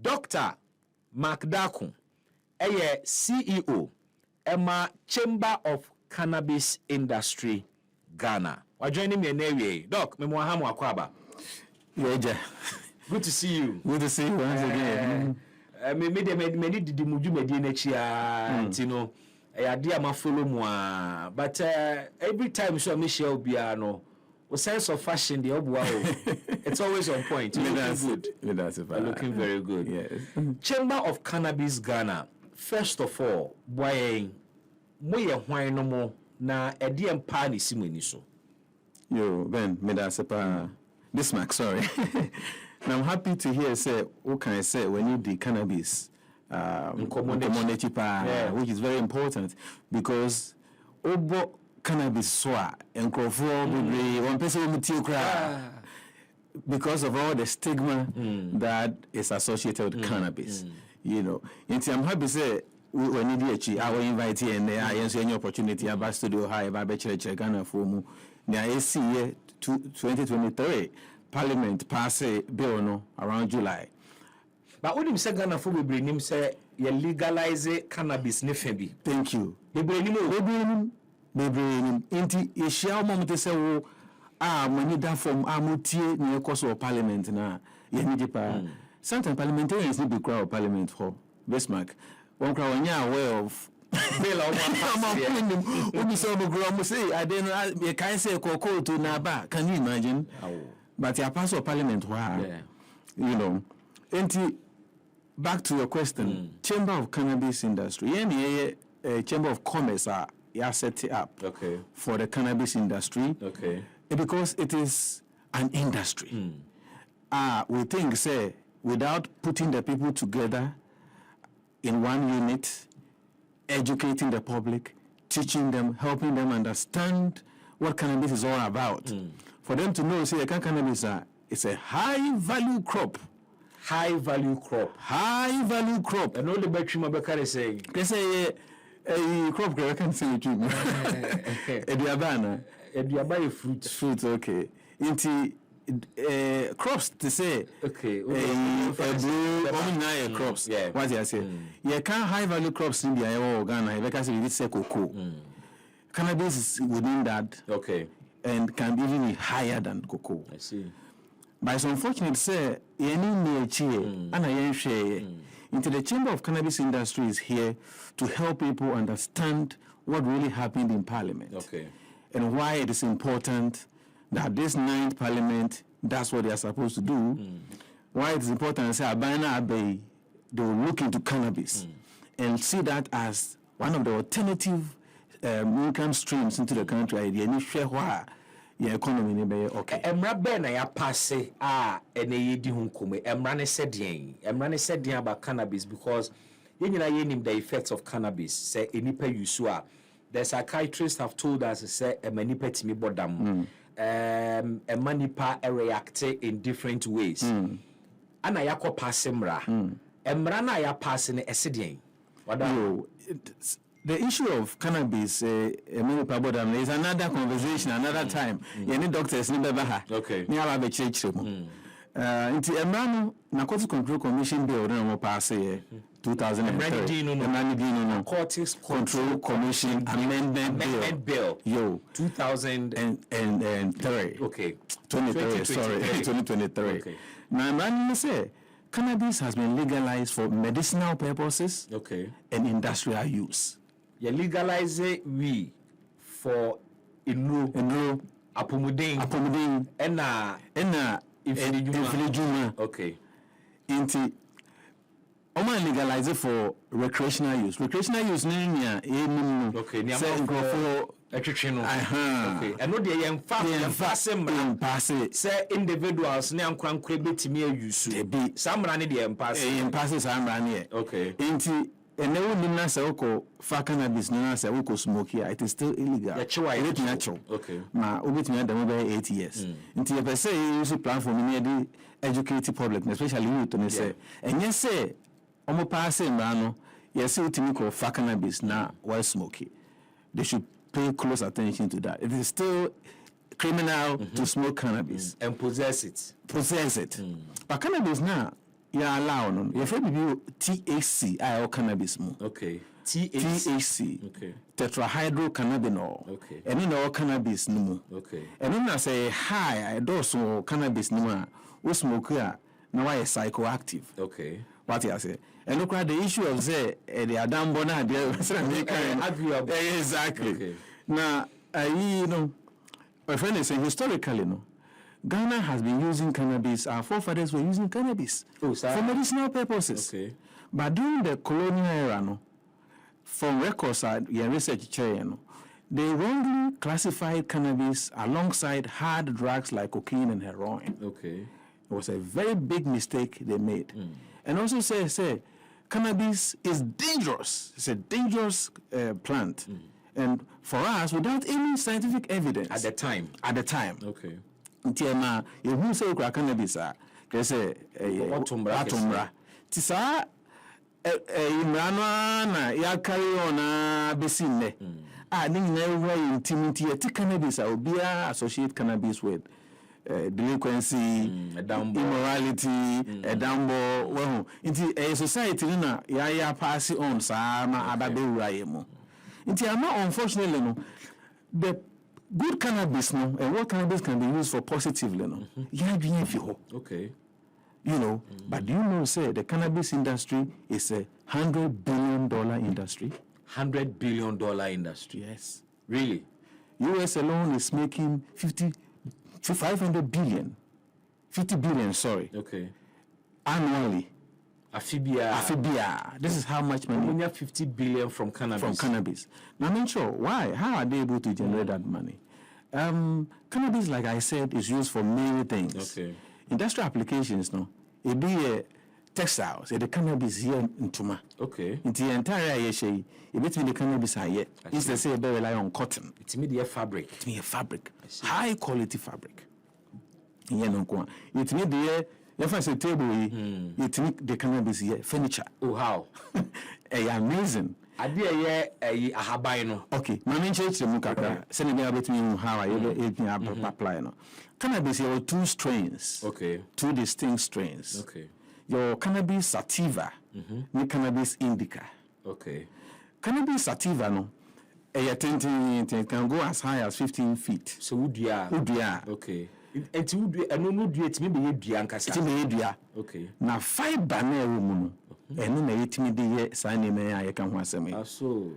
Dr. Mark Daku, CEO, Emma Chamber of Cannabis Industry, Ghana. We're joining me in area. Doc, me Mohamed Akwaba. Good to see you. Good to see you once again. Me did the muju medina tino. I dear ma follow moi. But every time so me share biano, a sense of fashion the obuao. It's always on point. You're looking very good. Yes. Chamber of Cannabis Ghana. First of all, why why no more na edi empa ni simweni so. Yo, Ben, me da sepa. This Mark, sorry. Now I'm happy to hear say what can I say when you do cannabis community which is very important because obo cannabis soa enkrofo be one person will cry because of all the stigma that is associated with cannabis. You know, and I'm happy to say when you do I will invite you and I answer any opportunity about studio high about Bachelor Ghana for mu. Now AC year 2023 Parliament pass a bill no around July. But when you say Ghana for we bring him say you legalize cannabis nefe bi. Thank you. They bring him. Inti ye share moment say wo money that from amutie near course of Parliament na ye need pa. Sometimes parliamentarians need to crowd Parliament for Bismarck. One crowd when you are aware of bill on say I don't you can say cocoa to naba. Can you imagine? But your pass of Parliament, you know. And back to your question, Chamber of Cannabis Industry, Chamber of Commerce set it up for the cannabis industry, because it is an industry. We think, say, without putting the people together in one unit, educating the public, teaching them, helping them understand what cannabis is all about. For them to know, say, cannabis it's a high value crop. High value crop. High value crop. And all the battery mabekare saying. They say a crop I can say it. Ediabana fruit. Fruit, okay. Into crops to say crops. Yeah. What I say? You can't high value crops in the Ghana because it is cocoa. Cannabis is within that. Okay. And can even be higher than cocoa. I see. But it's unfortunate to say, into the Chamber of Cannabis Industry is here to help people understand what really happened in Parliament. Okay. And why it is important that this 9th Parliament, that's what they are supposed to do. Why it is important to say, they will look into cannabis and see that as one of the alternative income streams into the country. Your economy be okay. Emra be na ya passe ene yedi hunkume. Emra ne said about cannabis because you know the effects of cannabis. Say enipa yusua. The psychiatrists have told us say emanipa timi bodam. Emanipa react in different ways. Ana yakọ passe emra. Emra na ya passe ne esedian. The issue of cannabis, is another conversation, another time. You need doctors, need okay. Me have a church. Into Emrano, Narcotics Control Commission bill, no pass 2003. Narcotics Control Commission Amendment Bill. 2003. Okay. 2023. Sorry, 2023. Okay. Now, Emrano say cannabis has been legalized for medicinal purposes. Okay. And industrial use. You legalize we for inro apomudin ena infilijuma. Okay. Inti Oman legalize for recreational use. Recreational use nenya okay, ni for etwetwe okay. And no dey pass say individuals ne ankrankra betimi use. Samra ne dey pass samra ne. Okay. Inti and no one say for cannabis no say smoke here, it is still illegal. It's natural. Okay. Ma obit me dem over 8 years. Inti you say you use platform me dey educate public, especially youth to say. And you say omo pass no, you say utimi ko for cannabis na while smoking. They should pay close attention to that. It is still criminal to smoke cannabis and possess it. But cannabis now ya allow no your friend be THC or cannabis mu. Okay. THC. Okay. Tetrahydrocannabinol. Okay. And then all cannabis no mu. Okay. And then I say high I dose more cannabis no mu. We smoke here now is psychoactive. Okay. What you say? And look at the issue of say the Adam Bona exactly. Okay. Now you know my friend is saying historically no Ghana has been using cannabis, our forefathers were using cannabis for medicinal purposes. Okay. But during the colonial era, no, from records your research no, they wrongly classified cannabis alongside hard drugs like cocaine and heroin. Okay. It was a very big mistake they made. And also say cannabis is dangerous. It's a dangerous plant. And for us, without any scientific evidence. At the time. Okay. Ntiema yehu se okra cannabis a kese Otumbra. Ti sa imrano na ya carry on besinne ni nyina ewa intimity ti cannabis a obia associate cannabis with delinquency, immorality, dambo well inti society na ya pass on sa ma ababe uraye mo inti ama unfortunately no the good cannabis no and what cannabis can be used for positively no okay, you know but do you know say the cannabis industry is a $100 billion industry. $100 billion industry? Yes, really. US alone is making 50 billion sorry, okay, annually. Afibia. This is how much money. We have 50 billion from cannabis. Now, I'm not sure why. How are they able to generate that money? Cannabis, like I said, is used for many things. Okay. Industrial applications, no. It be textiles. The cannabis here in Tuma. Okay. In the entire year, it between the cannabis here. It's the same. They rely on cotton. It's media fabric. It's media fabric. High quality fabric. Yeah, no. It's media. If I say table, you think the cannabis here furniture. Oh, how? Amazing. Idea a habaino. Okay, my main church mukaka. Send me about me how I apply no. Cannabis here are two strains. Okay. Two distinct strains. Okay. Your cannabis sativa, and cannabis indica. Okay. Cannabis sativa no. It can go as high as 15 feet. So would you? Okay. And to do and no do it maybe you okay. Now fiber na room no. And no it me dey sign me I can ho asem. So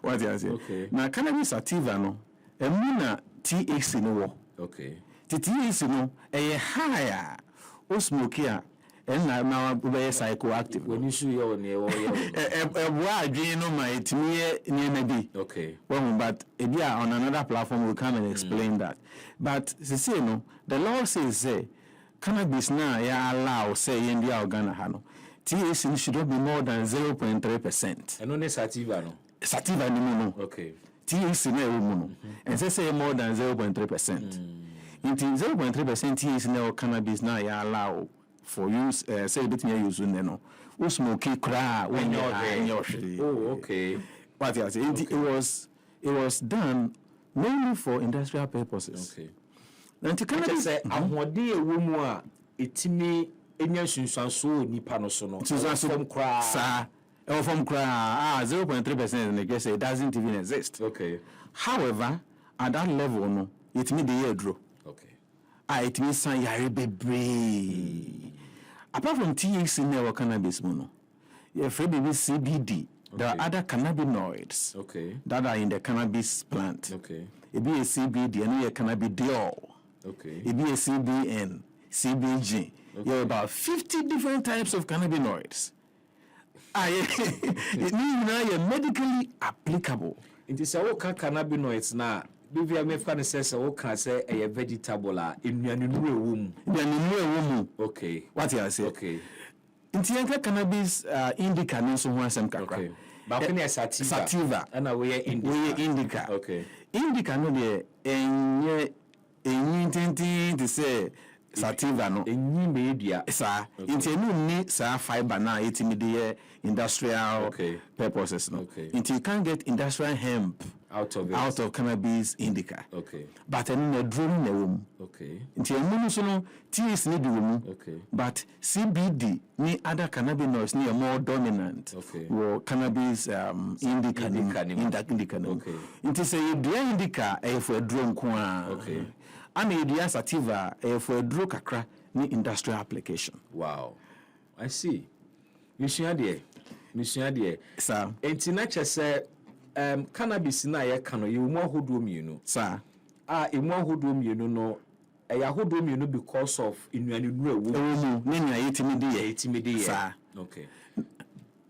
what you say? Okay. Now cannabis sativa no. Emu na THC no wo. Okay. THC no higher. O smoke ya and now be psychoactive. When you show your near why no my it me maybe. Okay. Well, but on another platform we'll come and explain that. But say no, the law says say cannabis now ya allow say in the Ghana hano. THC should not be more than 0.3%. And only sativa no. Sativa no. Okay. THC no. And say more than 0.3%. Into 0.3% THC no cannabis now ya allow for use say between use no. We smoke cra when you're oh, okay. What you say? It was done mainly for industrial purposes. Okay. And to cannabis say ahode ewo mu a etimi enya sunsanso nipa no so no. From cra. Sa. From cra 0.3% and they say it doesn't even exist. Okay. However, at that level no, it means the year draw. Okay. It means san yare bebre. Apart from THC and cannabis mono, you're afraid of CBD. Okay. There are other cannabinoids that are in the cannabis plant. Okay. It be a CBD and a cannabidiol. Okay. It be a CBN, CBG. Okay. You have about 50 different types of cannabinoids. It means you're medically applicable. It is a cannabinoids now. Bivia me fa ne say o kan say a vegetable a enuanu ewum. Okay. What you say? Okay. Inti cannabis indica no so ho asem kakra. Okay. Ba ko ne sativa. And we indica. Okay. Indica no de enye tintin to say sativa no enyi media sa nti enu ni sa fiber na etimi industrial purposes no nti you can't get industrial hemp out of cannabis indica but enu na drone na wom nti enu no so no THC ni di wom but CBD ni other cannabinoids ni are more dominant or cannabis indica nti say you indica for drone ko and idea sativa for draw kakra ni industrial application. Wow, I see. Mishia de sir enti na chese cannabis na ye kano ye mu ahodo mienu sir emu ahodo mienu no ya ahodo mienu because of inuanu nu ewu ni na yetimi de sir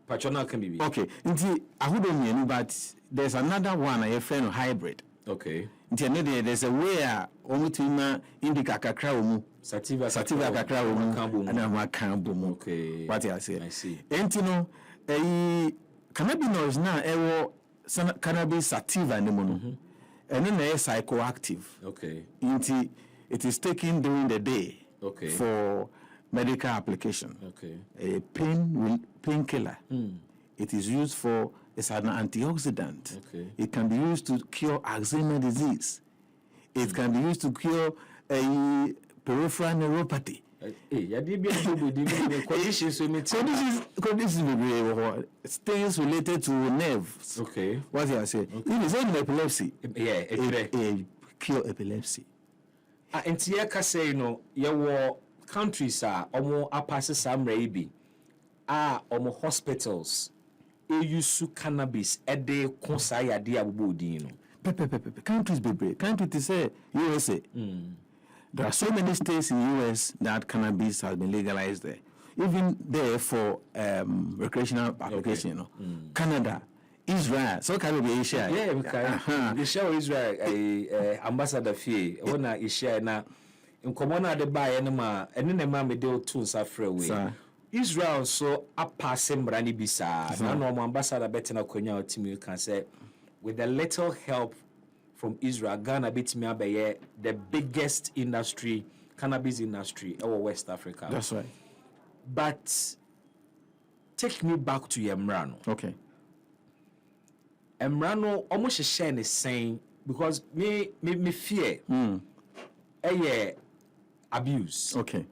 patchona can be okay nti ahodo mienu but there's another one a friend hybrid nti there's a way omutima indica kakra omu sativa kakra omu ana ma kan bomu what I see enti no cannabinoids na ewo cannabis sativa ne mu no eno na psychoactive nti it is taken during the day for medical application a painkiller it is used for it's an antioxidant. It can be used to cure Alzheimer's disease. It can be used to cure a peripheral neuropathy. Things related to nerves. What do I say? It is in epilepsy. It cure epilepsy. And Tiaka say, your countries are almost passes some maybe almost hospitals. Use cannabis ede konsa yade abobodi no countries be country to say USA there are so many states in US that cannabis has been legalized there even there for recreational application Canada Israel so can be Asia Asia Israel ambassador fee ona Asia na nkomo na de bae no ma ene na ma me de to nsafre we Israel so apase mrani bisa na no ambassador betena konya otimi can say with a little help from Israel Ghana betimi abaye the biggest industry cannabis industry in West Africa. That's right. But take me back to Emrano. Okay. Emrano almost share the same because me fear abuse. Okay.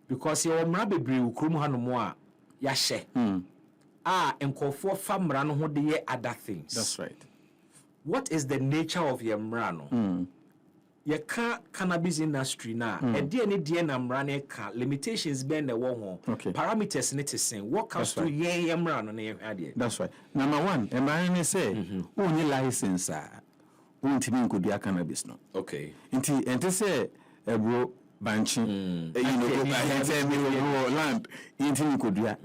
Because your mrabe bre ukrum hanomo a ya hye enkofo fa mra no ho de other things. That's right. What is the nature of your mra no? Ye ka cannabis industry na e de na mra ne ka limitations ben na wo ho parameters ne te sen what comes to ye mra no na ye hade. That's right. Number one, mra ne say only license untimi nkodua cannabis no. Okay. Enti say bro banchi land intimi kodua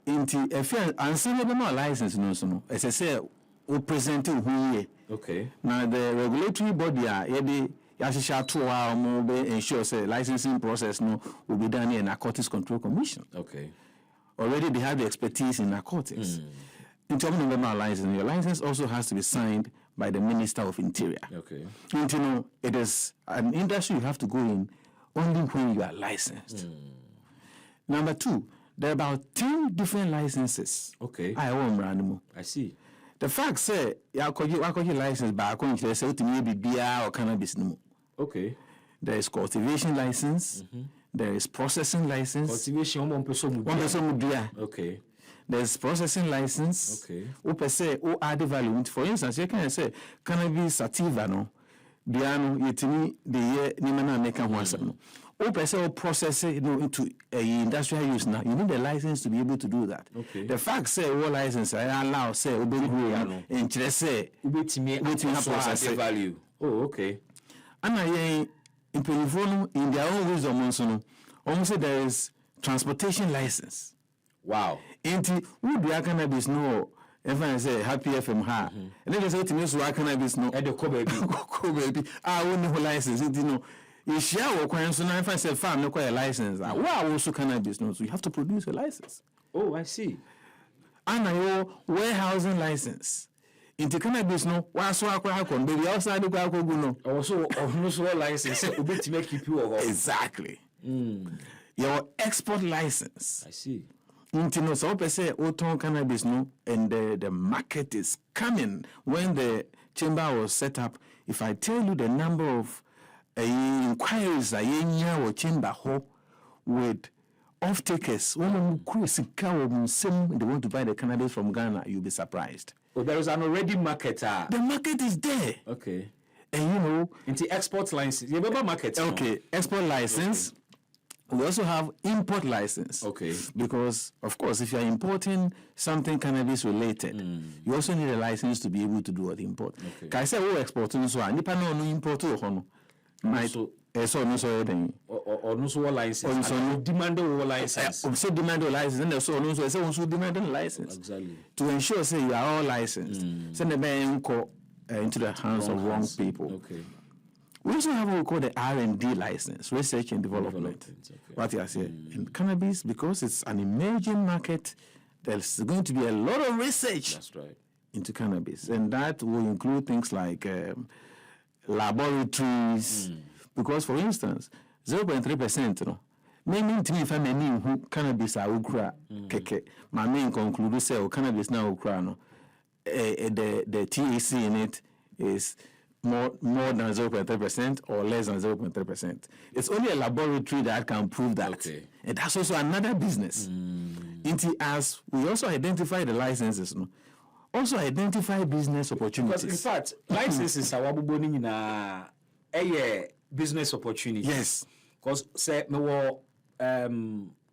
inti efe answer be my license no so no ese say o present who ye now the regulatory body ye yashisha to mo be ensure say licensing process no will be done in Narcotics Control Commission. Already they have the expertise in narcotics. In terms of my license, your license also has to be signed by the Minister of Interior. And you know, it is an industry you have to go in only when you are licensed. Number two, there are about 10 different licenses. I see. The fact say, I call you license by according to the beer or cannabis. There is cultivation license. There is processing license. Cultivation, one person. There's processing license. Or add value. For instance, you can say cannabis sativa no. Biano yetimi the year nimana make one or process it into a industrial use now. You need a license to be able to do that. The fact say all license I allow say and say process value. And in their own wisdom almost there is transportation license. Wow. Inti would be cannabis no if I say happy FM ha and then they say to me so cannabis no e de ko baby won license you know you share what kwan so na if I say farm no a license wow also cannabis no so you have to produce a license. I see. And your warehousing license Into cannabis no was so akon baby outside the kwakogu no. Also no license obi to make you pure. Exactly. Your export license. I see. Into no so say oton cannabis no, and the market is coming. When the chamber was set up, if I tell you the number of inquiries that or chamber ho with off-takers, when they want to buy the cannabis from Ghana, you'll be surprised. Oh, there is an already market. The market is there. Okay. And you know, into export license, you remember market? Okay, no? Export license. Okay. We also have import license. Okay. Because, of course, if you're importing something cannabis related, you also need a license to be able to do the import. Okay. Can I say, oh, exporting so I no import to so no so then or no so license. So demand a license. So demand a license, and so no so demand a license. Exactly. To ensure say you are all licensed. Send the bank into the hands of wrong people. Okay. We also have what we call the R&D license, research and development. Okay. What you are saying in cannabis, because it's an emerging market, there's going to be a lot of research. That's right. Into cannabis, and that will include things like laboratories. Because, for instance, 0.3%, no, maybe to me if I mean who cannabis are ukra keke, my main conclude say cannabis now ukra no, the THC in it is more than 0.3% or less than 0.3%. It's only a laboratory that can prove that. Okay. And that's also another business. As we also identify the licenses, no, also identify business opportunities. Because in fact, licenses are wabuboni na business opportunity. Yes. Because say me were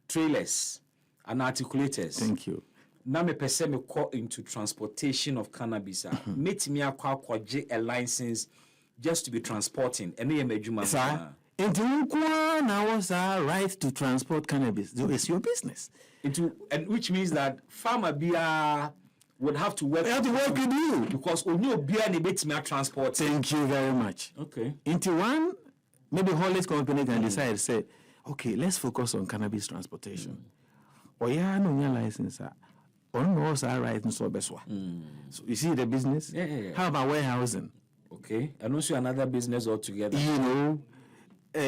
trailers and articulators. Thank you. Now me pese me call into transportation of cannabis. Meet me akwaje a license just to be transporting. Any medjuma. Sir, into now was our right to transport cannabis. It's your business. And which means that farmer beer would have to work. They have to work with you because only beer and bit me transport. Thank you very much. Okay. Into one, maybe haulage company can decide say, okay, let's focus on cannabis transportation. Or yeah, no license. Our right and so best one. So you see the business? Yeah. How about warehousing? Okay. And also another business altogether. You know,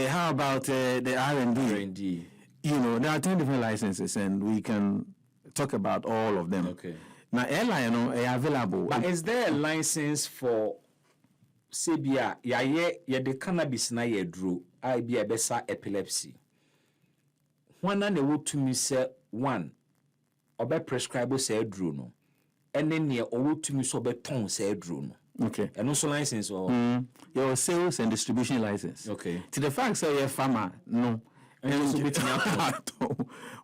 how about the R&D? R&D. You know, there are 10 different licenses and we can talk about all of them. Okay. Now, airline are available. But is there a license for Sebia? Yeah, the cannabis na ye drew. I be a besa epilepsy. One and they would to me say one. Obe prescribe say drew no. And then near or to me so be ton say drew no. Okay. And also license or your sales and distribution license. Okay. To the fact say you're farmer, no. And also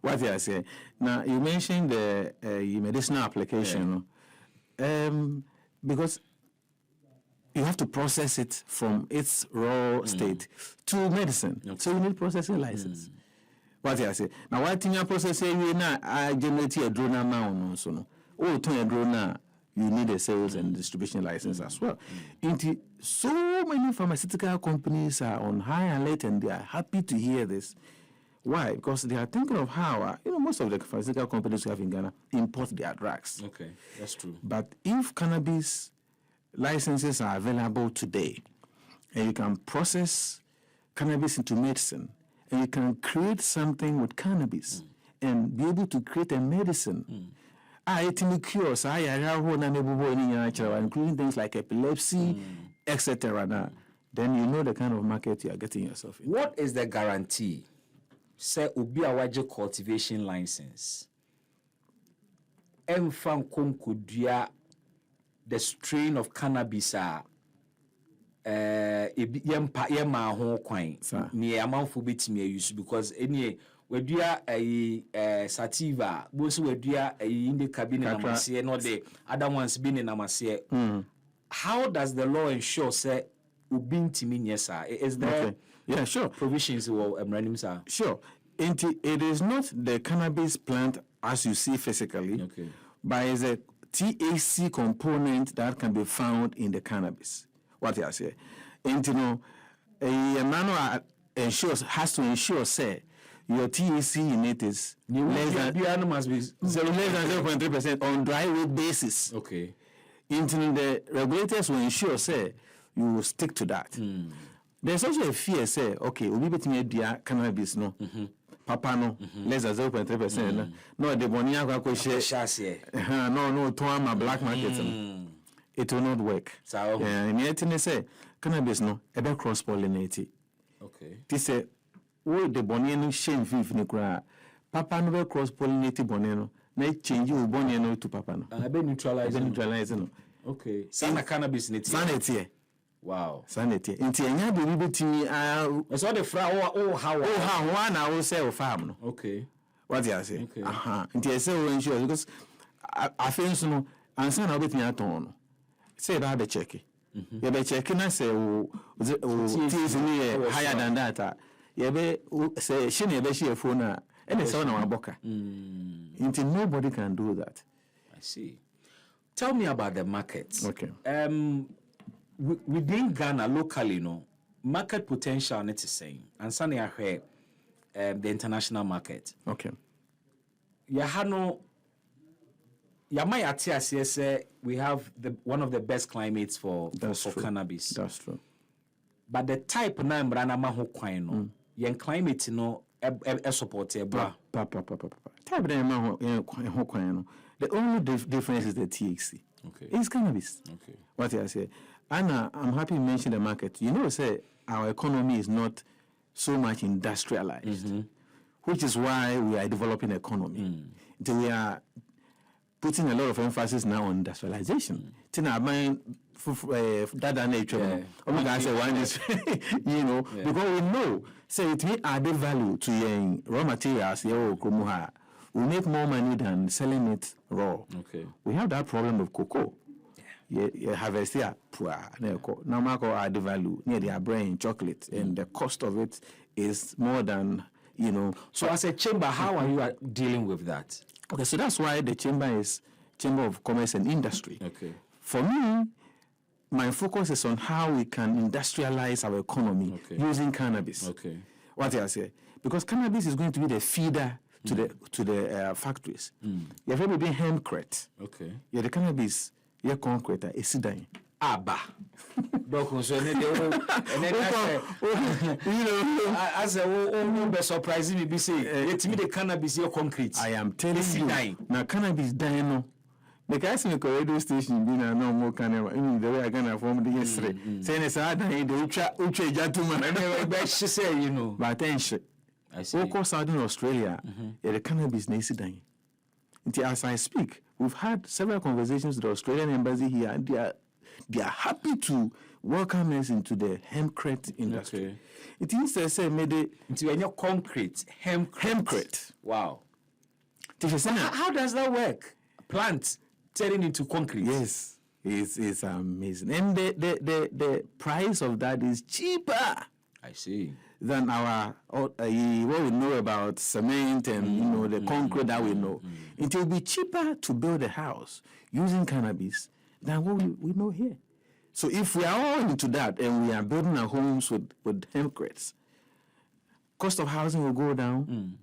what you are saying. Now you mentioned the medicinal application, because you have to process it from its raw state to medicine. Okay. So you need processing license. What you are saying. Now what thing you processing you now I generate a drone amount so no. Oh, turn a drone now. You need a sales and distribution license as well. Into so many pharmaceutical companies are on high alert and they are happy to hear this. Why? Because they are thinking of how, most of the pharmaceutical companies we have in Ghana import their drugs. Okay, that's true. But if cannabis licenses are available today, and you can process cannabis into medicine, and you can create something with cannabis, and be able to create a medicine, cures, including things like epilepsy, etc. Then you know the kind of market you are getting yourself in. What is the guarantee? Say obi awaje cultivation license. Enfan konkodua the strain of cannabis yema ho kwan. Ni amanfo betimi use because any wedua sativa boso wedua indica bi na namase no the other ones bi na namase. How does the law ensure say obi ntimi nyesa? Is there Okay. Yeah, sure. Provisions or sir. Sure. It is not the cannabis plant as you see physically, Okay. but it's a THC component that can be found in the cannabis. What I say, and a manual has to ensure say your THC in it is less than 0.3% on dry weight basis. Okay. Until the regulators will ensure, say, you will stick to that. There's also a fear, say, okay, we'll be betting a cannabis, no. Papa, no, less than 0.3%. No, the Bonia, no, to my black market. It will not work. So, and yet, they say, cannabis, no, ever cross pollinate. Okay. They say, oh, the Boniano shame fifth in the cry. Papa never cross pollinate Boneno. They change you Boniano to Papa. No. I've been neutralizing. Okay. Sana cannabis in it. Sanity. Wow. Sanity. Until you have the liberty, I saw the flower. How one I will say farm. Okay. What do you say? Okay. Until I say, ensure because I think so. And son, I'll be at on. Say, I'll be checking. You be checking. I say, T is higher than that. You be say, she never see a phone. And it's on our boca. Until nobody can do that. I see. Tell me about the markets. Okay. Within Ghana, locally, market potential net is saying. And Sunny I heard the international market. Okay. Yahano Yamaya say we have one of the best climates for cannabis. That's true. But the type na mbrana maho kwan no, yen climate support e bra. Type na maho kwan no. The only difference is the THC. Okay. It's cannabis. Okay. What I say. Anna, I'm happy you mentioned the market. You know, say our economy is not so much industrialized, which is why we are developing economy. We are putting a lot of emphasis now on industrialization. Tina mind that nature. One is because we know say it may add value to your raw materials. We make more money than selling it raw. Okay. We have that problem of cocoa. You harvest here, now Marco add value near their brain chocolate, and the cost of it is more than So as a chamber, how are you dealing with that? Okay, so that's why the chamber is Chamber of Commerce and Industry. Okay. For me, my focus is on how we can industrialize our economy using cannabis. Okay. What I say, because cannabis is going to be the feeder to the factories. You have ever been hempcrete. Okay. Yeah, the cannabis. Yeah, concrete. It's dying. Aba. So as a be surprising me be say it me the cannabis here concrete. I am telling you. Now cannabis dying no. The guys in the radio station been no more cannabis. The way I gonna form the yesterday. Saying it's hard dying the uche jatuma. But she say But attention. I see. Of course, out in Australia, the cannabis is dying. As I speak, we've had several conversations with the Australian embassy here, and they are happy to welcome us into the hempcrete industry. Okay. It means they say maybe into any concrete hempcrete. Wow. How does that work? Plant turning into concrete. Yes, it's amazing, and the price of that is cheaper. I see. Than our what we know about cement and the concrete that we know. It will be cheaper to build a house using cannabis than what we know here. So if we are all into that and we are building our homes with hempcrates, cost of housing will go down.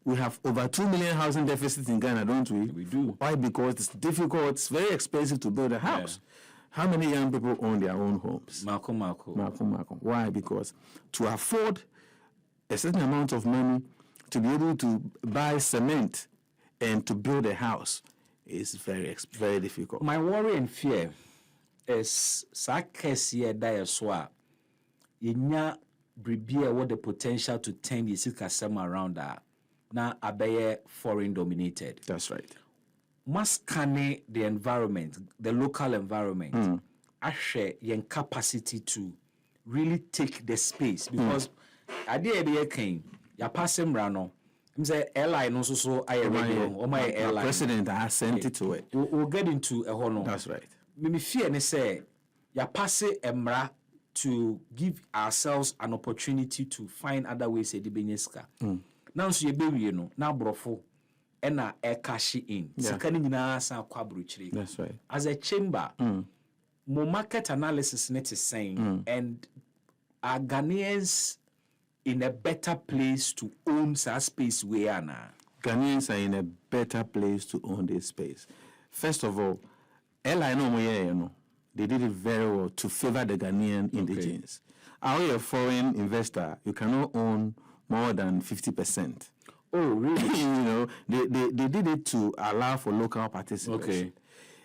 We have over 2 million housing deficits in Ghana, don't we? We do. Why? Because it's difficult, it's very expensive to build a house. Yeah. How many young people own their own homes? Marco. Why? Because to afford a certain amount of money to be able to buy cement and to build a house is very difficult. My worry and fear is sakesi edayeswa yenya bribia what the potential to turn the sikasem around that now abeye foreign dominated. That's right. Must scan the environment, the local environment, ashare your capacity to really take the space because idea be came ya passing rano. I'm say airline also so I radio or my airline. President has sent it to it. We'll get into a honor. That's right. Me fear ne say ya pass emra to give ourselves an opportunity to find other ways to benyeska. Now so ye be now brofo. Ena cash in. Sikani nyina san kwabruchiri. That's right. As a chamber, mo market analysis net is saying, and are Ghanaians in a better place to own such space we are now? Ghanaians are in a better place to own this space. First of all, they did it very well to favor the Ghanaian indigenes. Are a foreign investor, you cannot own more than 50%. Oh, really? They did it to allow for local participation.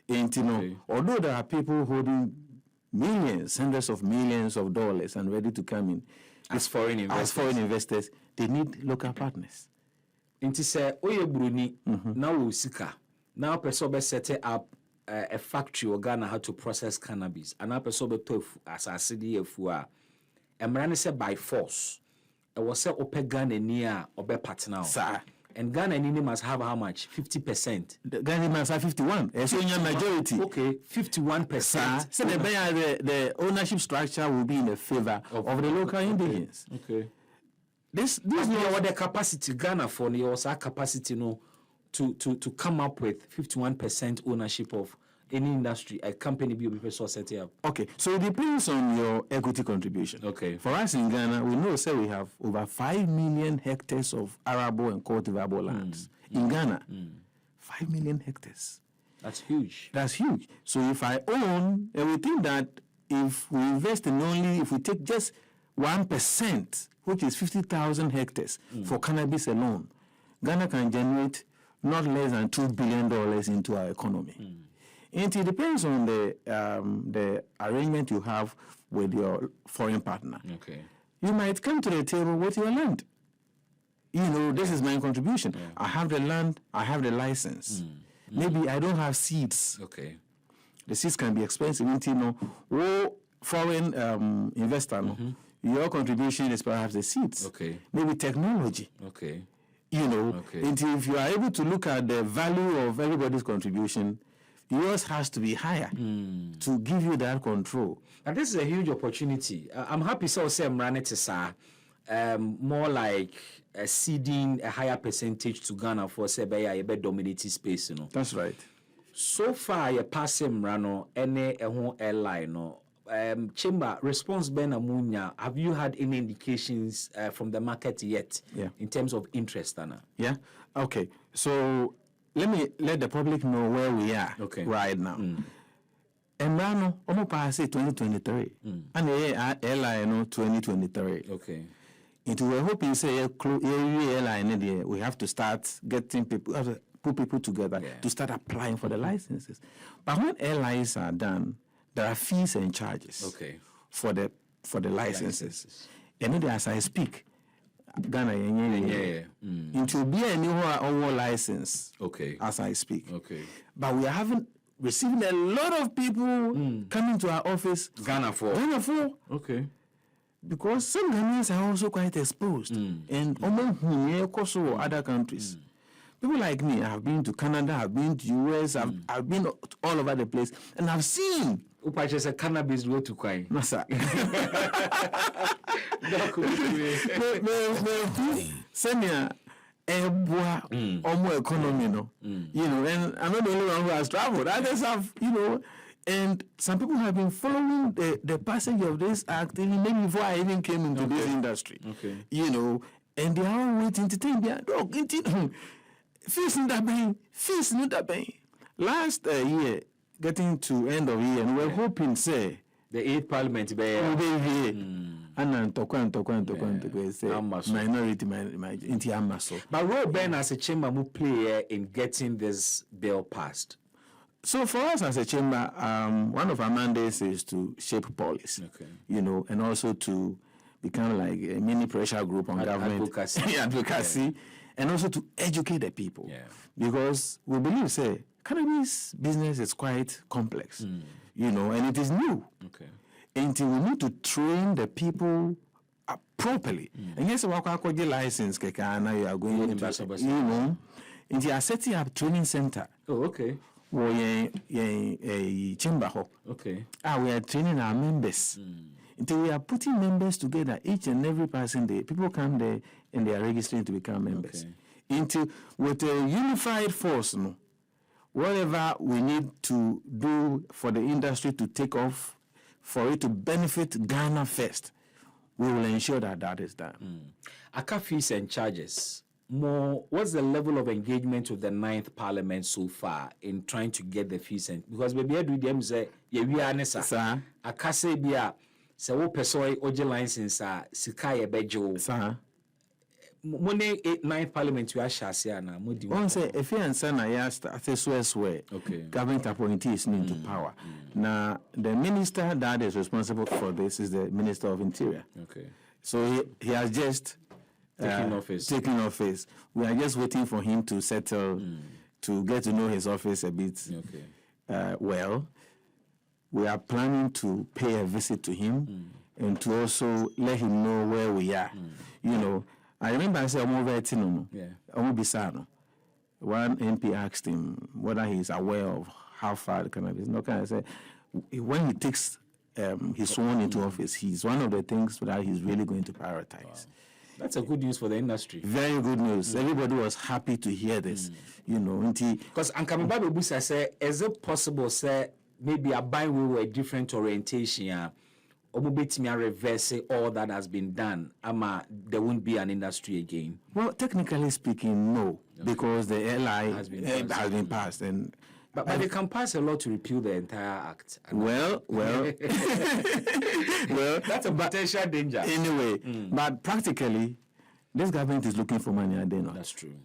And although there are people holding millions, hundreds of millions of dollars and ready to come in as foreign investors, they need local partners. Inti say oye bruni na wo sika na person be set up a factory or Ghana how to process cannabis and na person be to asase di afu a emra ne say by force e was say ope Ghana ni a obe partner sir. And Ghana ni must have how much? 50%. Ghana must have 51. So in your majority. Okay, 51%. So the ownership structure will be in the favor of the local indigenes. Okay. This is what the capacity Ghana for the also capacity to come up with 51% ownership of any industry, a company be able to set it up. Okay, so it depends on your equity contribution. Okay. For us in Ghana, we know we have over 5 million hectares of arable and cultivable lands. In Ghana, 5 million hectares. That's huge. That's huge. So if I own, and we think that if we invest in if we take just 1%, which is 50,000 hectares for cannabis alone, Ghana can generate not less than $2 billion into our economy. And it depends on the arrangement you have with your foreign partner. Okay. You might come to the table with your land. This is my contribution. Yeah. I have the land, I have the license. Maybe I don't have seeds. Okay. The seeds can be expensive. Foreign investor, your contribution is perhaps the seeds. Okay. Maybe technology. Okay. Until if you are able to look at the value of everybody's contribution, yours has to be higher to give you that control. And this is a huge opportunity. I'm happy so say I'm running to say more like ceding a higher percentage to Ghana for say by a better dominating space. That's right. So far, you pass him rano any airline Chamber response Ben Amunya. Have you had any indications from the market yet? Yeah. In terms of interest, Anna? Yeah. Okay. So let the public know where we are right now. Emrano almost pass 2023 and airline 2023. Okay. Into we're hoping say airline we have to start getting people put people together to start applying for the licenses. But when airlines are done, there are fees and charges for the licenses. And as I speak, Ghana into be a new license. As I speak. But we are receiving a lot of people coming to our office. Ghana for. Because some Ghanaians are also quite exposed. And also other countries. People like me, I've been to Canada, I've been to US, I've been all over the place, and I've seen. Upache cannabis go to Kwai. No, sir. Senior, more economy, and I'm not the only one who has traveled. Others have, and some people have been following the passage of this act even maybe before I even came into this industry. And they are all waiting to take their dog. Fees not that bad. Last year, getting to end of year, and we're hoping, say, the 8th Parliament be here. And then minority, into Amaso. But role Ben as a chamber will play in getting this bill passed. So for us as a chamber, one of our mandates is to shape policy. And also to become like a mini pressure group on government advocacy. And also to educate the people. Because we believe, say, cannabis business is quite complex, and it is new. And we need to train the people properly. And yes, we have a license, you are going to, and you are setting up training center. We a chamber hub. We are training our members. Until we are putting members together, each and every person there, people come there and they are registering to become members. Until with a unified force, whatever we need to do for the industry to take off, for it to benefit Ghana first, we will ensure that that is done. Aka fees and charges. more, what's the level of engagement with the 9th Parliament so far in trying to get the fees? Because maybe I do them say, yeah, we are Nessa. I can say, yeah, so what person OJ license, Sikai Bejo. Money 9th Parliament, you are Shasiana. One say, if you answer, I asked, I say, swear, government appointees need to power. Now, the minister that is responsible for this is the Minister of Interior. Okay. So he has just taking office. We are just waiting for him to settle, to get to know his office a bit. Okay. Well, we are planning to pay a visit to him and to also let him know where we are. You know, I remember I said, one MP asked him whether he's aware of how far the cannabis. No, can I say, when he takes his sworn into office, he's one of the things that he's really going to prioritize. Wow. That's a good news for the industry. Very good news. Everybody was happy to hear this. You know, because Ankamibabe Busa said, is it possible, say, maybe a buy with a different orientation? Or maybe reverse all that has been done, there won't be an industry again. Well, technically speaking, no, because the LI has been passed, and but they can pass a law to repeal the entire act. Well, that's a potential danger. Anyway, but practically, this government is looking for money, and they know. That's true.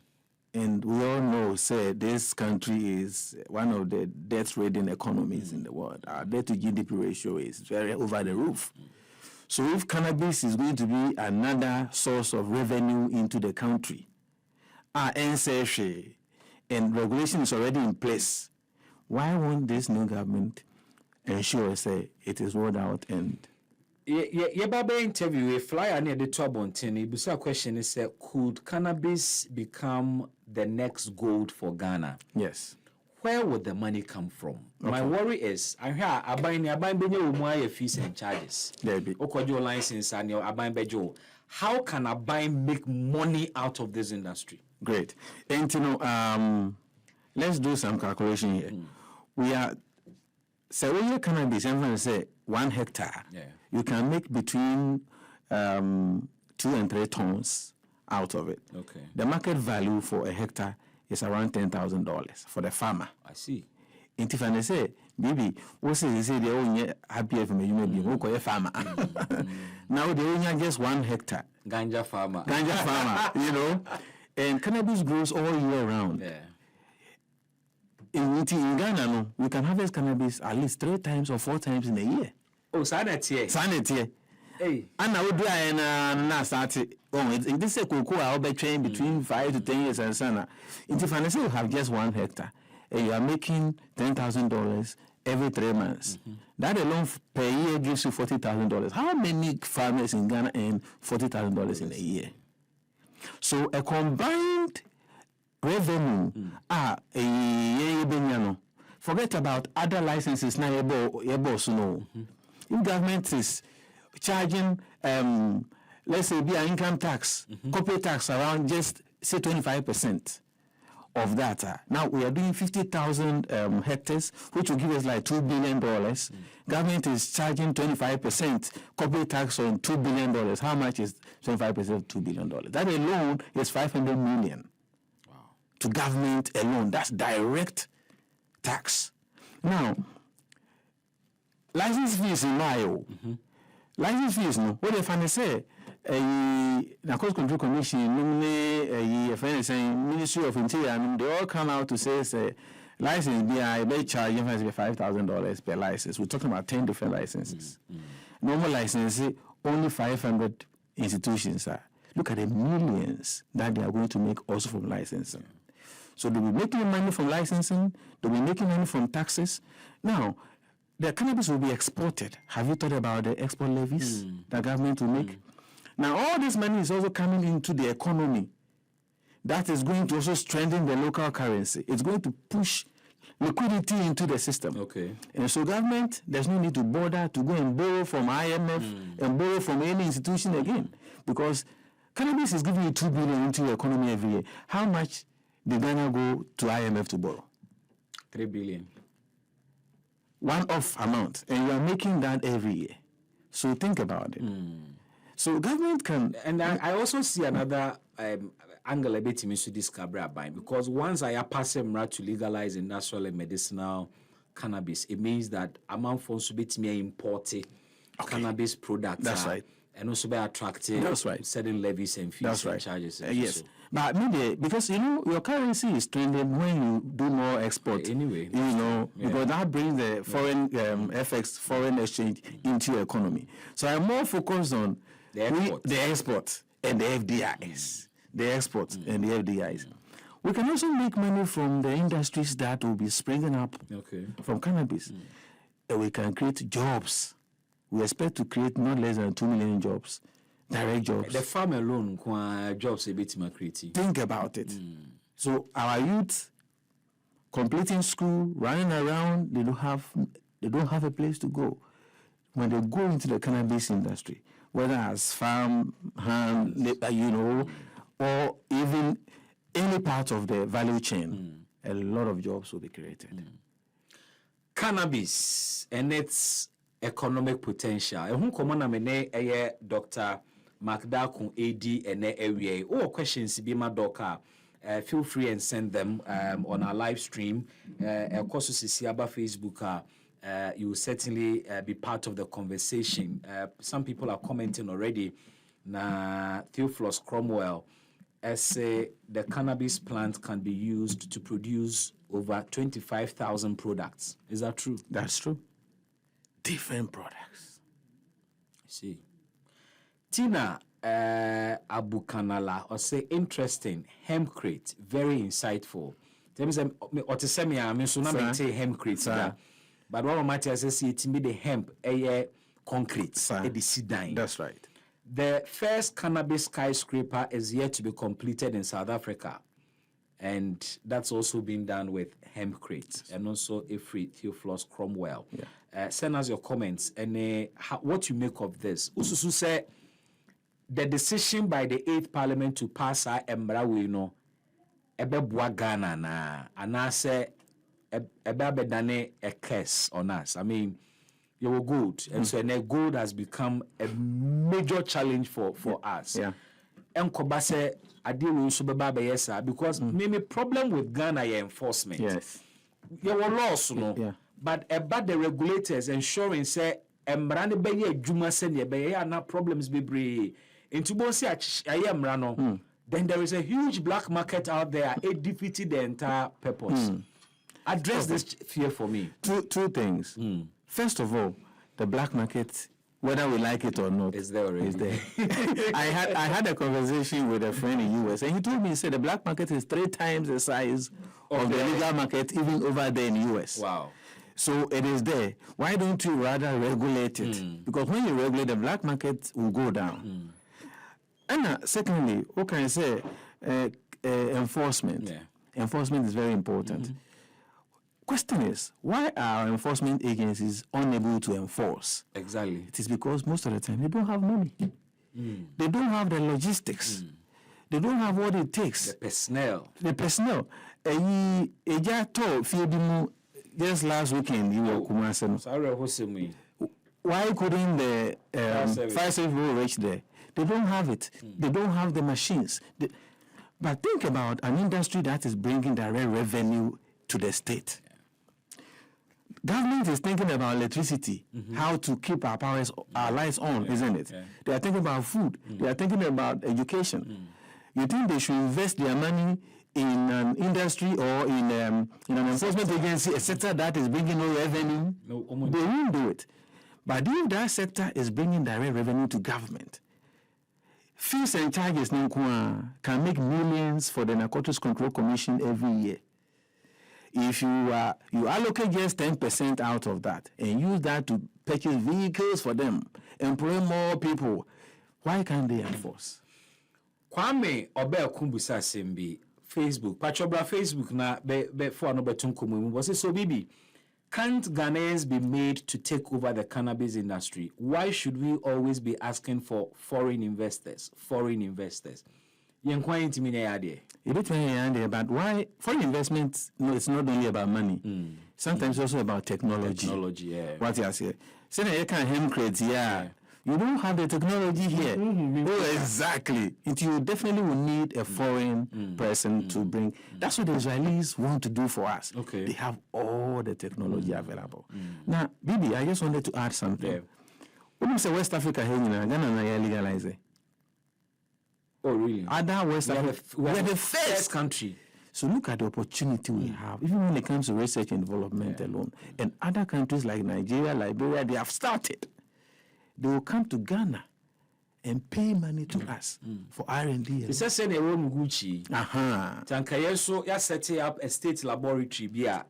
And we all know, say, this country is one of the death-ridden economies in the world. Our debt-to-GDP ratio is very over the roof. So if cannabis is going to be another source of revenue into the country, our ancestry and regulation is already in place, why won't this new government ensure, say, it is rolled out and... Yeah, Baba interview a flyer near the top on Tini. The question is, could cannabis become the next gold for Ghana? Yes. Where would the money come from? Okay. My worry is, I hear I buy benyo fees and charges. Okojo license and your abain bejo. How can a buy make money out of this industry? Great. And you know, let's do some calculation here. We are so when you cannabis, I'm going to say 1 hectare. Yeah. You can make between 2 and 3 tons out of it. Okay. The market value for a hectare is around $10,000 for the farmer. I see. And if I say, baby, what's it? They say they only happy if you may be a farmer. Now they only just 1 hectare. Ganja farmer, you know. And cannabis grows all year round. Yeah. In Ghana, no, we can harvest cannabis at least 3 times or 4 times in a year. Oh, sanity. Hey. And I would do and start it. Oh, this is a cocoa. I'll be trained between 5 to 10 years and so. If I say you have just 1 hectare, and you are making $10,000 every 3 months, that alone per year gives you $40,000. How many farmers in Ghana earn $40,000 in a year? So a combined revenue, forget about other licenses now. If government is charging, let's say, be an income tax, corporate tax around just say 25% of that. Now we are doing 50,000 hectares, which will give us like $2 billion. Government is charging 25% corporate tax on $2 billion. How much is 25% of $2 billion? That alone is 500 million. Wow. To government alone. That's direct tax. Now, license fees in Mayo. License fees, no. What if I say, Narcotics Control Commission, Ministry of Interior, they all come out to say, license they charge $5,000 per license. We're talking about 10 different licenses. Normal license, only 500 institutions are. Look at the millions that they are going to make also from licensing. So they'll be making money from licensing, they'll be making money from taxes. Now, the cannabis will be exported. Have you thought about the export levies the government will make? Now, all this money is also coming into the economy. That is going to also strengthen the local currency. It's going to push liquidity into the system. Okay. And so government, there's no need to bother to go and borrow from IMF and borrow from any institution again. Because cannabis is giving you $2 billion into your economy every year. How much did Ghana go to IMF to borrow? $3 billion. One-off amount, and you are making that every year. So think about it. So government can... And I also see another angle a bit to discover buying, because once I pass him right to legalize industrial and medicinal cannabis, it means that amount for to be imported cannabis products. That's right. And also by attracting certain levies and fees and charges. Yes. So. But maybe because your currency is trending when you do more export. Anyway, because that brings the foreign FX, foreign exchange into your economy. So I'm more focused on the export and the FDIs. The export and the FDIs. We can also make money from the industries that will be springing up from cannabis. And we can create jobs. We expect to create not less than 2 million jobs, direct jobs. The farm alone, jobs a bit more creative. Think about it. So our youth completing school, running around, they don't have a place to go. When they go into the cannabis industry, whether as farm hand, or even any part of the value chain, a lot of jobs will be created. Cannabis and its economic potential. Ehun komo na mene eye Dr. Magdakun AD ene ewie. All questions be my doctor. Feel free and send them on our live stream. Of course, see about Facebook. You will certainly be part of the conversation. Some people are commenting already. Na Theophilus Cromwell say the cannabis plant can be used to produce over 25,000 products. Is that true? That's true. Different products. See. Tina Abukanala or say interesting hempcrete, very insightful. Tell me or to say me I mean so na say hempcrete. But what matter say it be the hemp concrete the sedan. That's right. The first cannabis skyscraper is yet to be completed in South Africa. And that's also been done with hempcrete and also Theophilus Cromwell. Send us your comments and what you make of this. Ususu say the decision by the 8th Parliament to pass our Emra Ebebwa Ghana na anase Ebabedane a curse on us. I mean, you were good, and so gold has become a major challenge for us. And Kobase Adiwu Subaba Yesa, because maybe problem with Ghana enforcement. Yes. You were lost, but about the regulators ensuring say Emrani Beye Juma Senya Beye na problems be brave. Into Bonsi Ayamrano, then there is a huge black market out there. It defeated the entire purpose. Address this fear for me. Two things. First of all, the black market, whether we like it or not, is there already. Is there. I had a conversation with a friend in the US, and he told me, he said the black market is 3 times the size of the legal market, even over there in the US. Wow. So it is there. Why don't you rather regulate it? Because when you regulate, the black market will go down. And secondly, what can I say? Enforcement. Enforcement is very important. Question is, why are enforcement agencies unable to enforce? Exactly. It is because most of the time they don't have money. They don't have the logistics. They don't have what it takes. The personnel. Just last weekend, you were Kumasi. Why couldn't the fire service reach there? They don't have it. They don't have the machines. But think about an industry that is bringing direct revenue to the state. Government is thinking about electricity, how to keep our lights on, isn't it? They are thinking about food. They are thinking about education. You think they should invest their money in an industry or in an enforcement agency, a sector that is bringing no revenue? No, they won't do it. But if that sector is bringing direct revenue to government, fees and charges can make millions for the Narcotics Control Commission every year. If you allocate just 10% out of that and use that to purchase vehicles for them, employ more people, why can't they enforce? Kwame Obe Kumbusa Sembi, Facebook, Pachobra Facebook na be for no betunkumu was so bibi. Can't Ghanaians be made to take over the cannabis industry? Why should we always be asking for foreign investors? But why foreign investment? No, it's not only about money. Sometimes also about technology. Technology, What you say? Say you can hempcrete, You don't have the technology here. Oh, exactly. You definitely will need a foreign person to bring. That's what the Israelis want to do for us. Okay. They have all the technology available. Now, Bibi, I just wanted to add something. Yeah. When you say West Africa, Ghana na legalize it. Oh, really? Other West Africa, we are the first country. So look at the opportunity we have, even when it comes to research and development alone. And other countries like Nigeria, Liberia, they have started. They will come to Ghana and pay money to us for R&D. It's just saying a room Gucci. Tankayeso ya set up a state laboratory bia.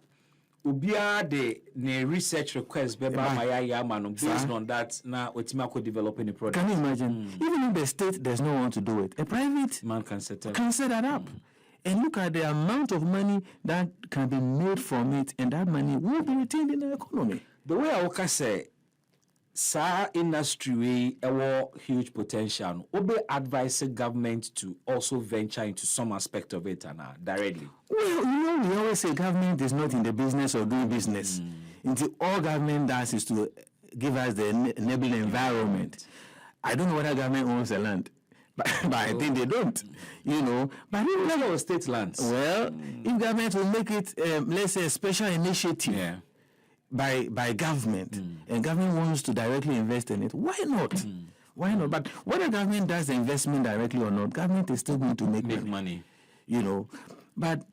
Ubia de ne research request beba maya mano based on that na otimako developing a product. Can you imagine? Even if the state does not want to do it, a private man can set that up. And look at the amount of money that can be made from it, and that money will be retained in the economy. The way I would say, industry we huge potential. Obe advise government to also venture into some aspect of it and directly. Well, we always say government is not in the business of doing business. Until all government does is to give us the enabling environment. I don't know whether government owns the land. But I think they don't, But if level of state lands. Well, if government will make it, let's say, a special initiative by government, and government wants to directly invest in it, why not? Why not? But whether government does the investment directly or not, government is still going to make money. But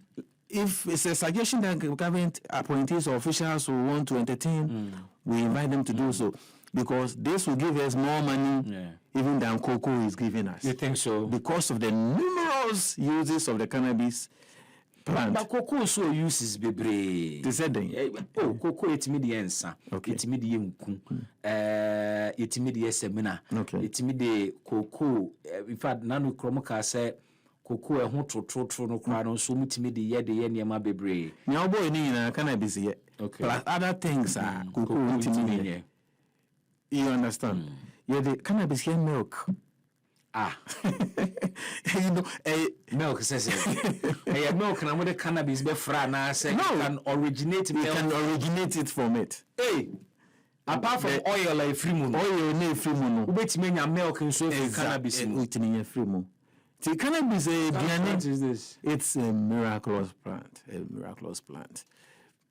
if it's a suggestion that government appointees or officials will want to entertain, we invite them to do so. Because this will give us more money even than cocoa is giving us. You think so? Because of the numerous uses of the cannabis plant. But cocoa so uses bebre. Cocoa etimidiensa. Okay. Etimidienku. Etimidiensemina. Okay. Etimide cocoa. In fact, nanu kromoka say cocoa ho trotro no kra no so mutimide ye de ye niam bebre. Nya boy ni na cannabis ye. Okay. Plus other things are cocoa mutimide. You understand? Yeah, the cannabis here milk. Milk says milk and the cannabis be fra na say can originate milk. You can originate it from it. Hey, apart from oil like free moon. Oil na free moon. Ubetimi nya milk and so cannabis. Ubetimi nya free moon. The cannabis what is this? It's a miraculous plant. A miraculous plant.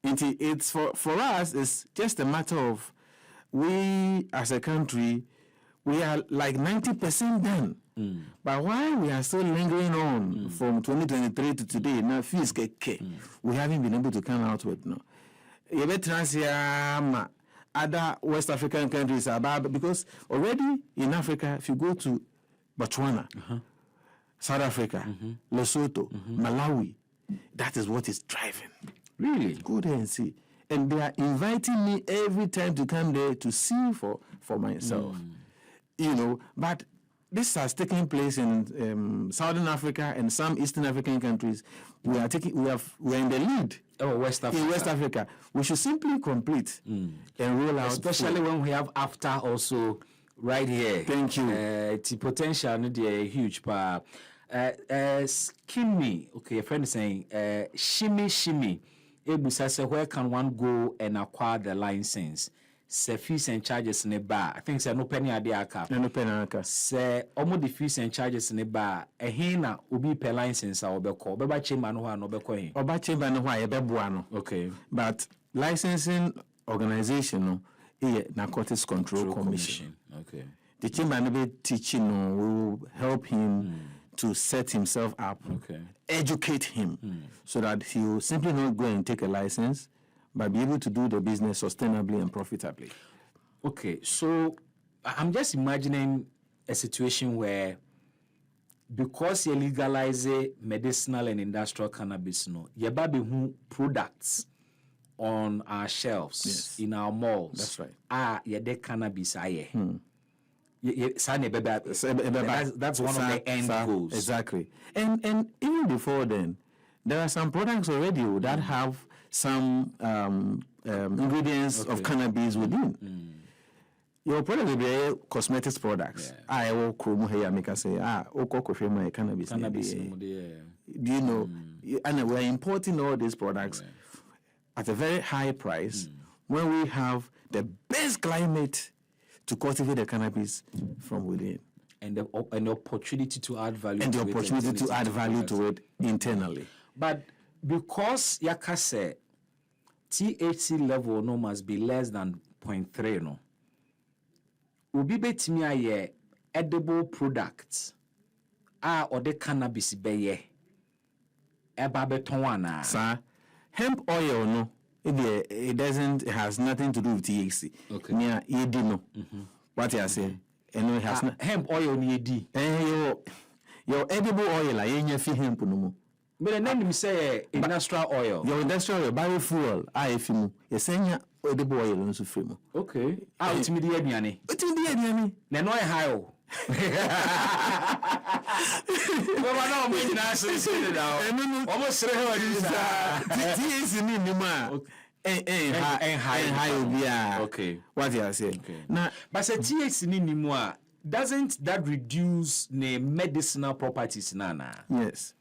It's for us. It's just a matter of we as a country, we are like 90% done. But why we are still lingering on from 2023 to today, now fees we haven't been able to come out with no. Other West African countries are bad because already in Africa, if you go to Botswana, South Africa, Lesotho, Malawi, that is what is driving. Really? Go there and see. And they are inviting me every time to come there to see for myself. But this has taken place in Southern Africa and some Eastern African countries. We're in the lead. Oh, West Africa. In West Africa. We should simply complete and roll out. Especially when we have after also right here. Thank you. The potential is huge. Skinny, okay, a friend is saying, shimmy. Where can one go and acquire the license? Say fees and charges in a bar. I think say no penny adiaka. No penny aka. Say almost the fees and charges in a bar. A hina ubi per license or beko. Beba chamber no one no beko. Oba chamber no one ebebuano. Okay. But licensing organization Narcotics Control Commission. Okay. The chamber no be teaching will help him to set himself up, educate him, so that he will simply not go and take a license, but be able to do the business sustainably and profitably. Okay, so I'm just imagining a situation where, because you legalize medicinal and industrial cannabis, you have products on our shelves, in our malls. That's right. You cannabis, that's one of the end goals. Exactly. And even before then, there are some products already that have some ingredients of cannabis within. Your product will be cosmetics products. I will make us say, cannabis. Do you know? And we're importing all these products at a very high price when we have the best climate to cultivate the cannabis from within. And the opportunity to add value And to the opportunity to add value to it internally. But because yakase THC level no must be less than 0.3 no. Ubi betimi aye edible products or the cannabis beye eba beton wana. Sir, hemp oil no it has nothing to do with THC. Okay. Near ED no. What you say? And it has hemp oil ni edi. Your edible oil I fi hemp no mo. But the name say industrial oil. Your industrial oil, biofuel, IFM, you send edible oil on free. Okay. Ultimate aduane. Ultimate aduane. Na no e high o. Baba na mo nyina asese da o. Almost 300 THC ni ma. High obia. Okay. What you say? Okay. Now, but say THC ni mo doesn't that reduce the medicinal properties na? Yes.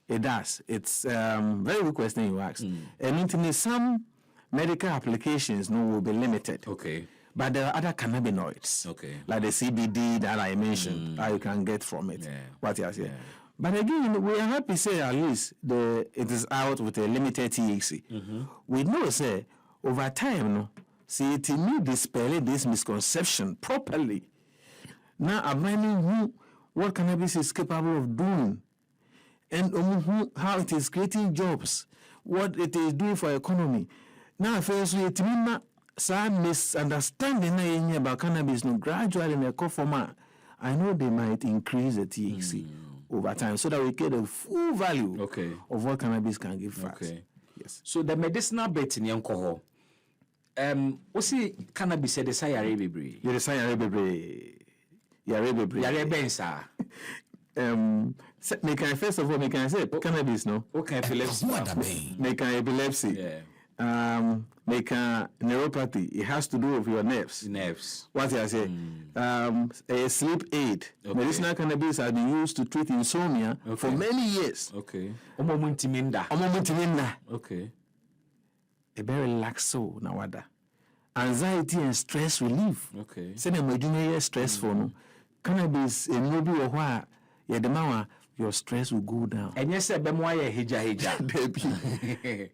It does. It's very good question you asked. And in some medical applications will be limited. Okay. But there are other cannabinoids. Okay. Like the CBD that I mentioned, that you can get from it. Yeah. What you say. Yeah. But again, we are happy to say at least it is out with a limited THC. We know say over time, no, see it need dispel this misconception properly. Now I'm learning what cannabis is capable of doing. And how it is creating jobs, what it is doing for economy. Now, first, we some misunderstanding about cannabis no gradually in a co-format. I know they might increase the THC over time so that we get the full value of what cannabis can give us. Okay. Yes. So the medicinal bet in alcohol. What's cannabis said the sayare bebre? You say yare bebre. Yare bensa. First of all, I say cannabis, no? Okay, epilepsy. Epilepsy. Yeah. Neuropathy. It has to do with your nerves. What I say? A sleep aid. Okay. Medicinal cannabis has been used to treat insomnia for many years. Okay. Okay. A very laxo nawada. Anxiety and stress relief. Okay. Say the stressful. No? Cannabis a no be or your stress will go down. And yes, sir, bemwa ye heja.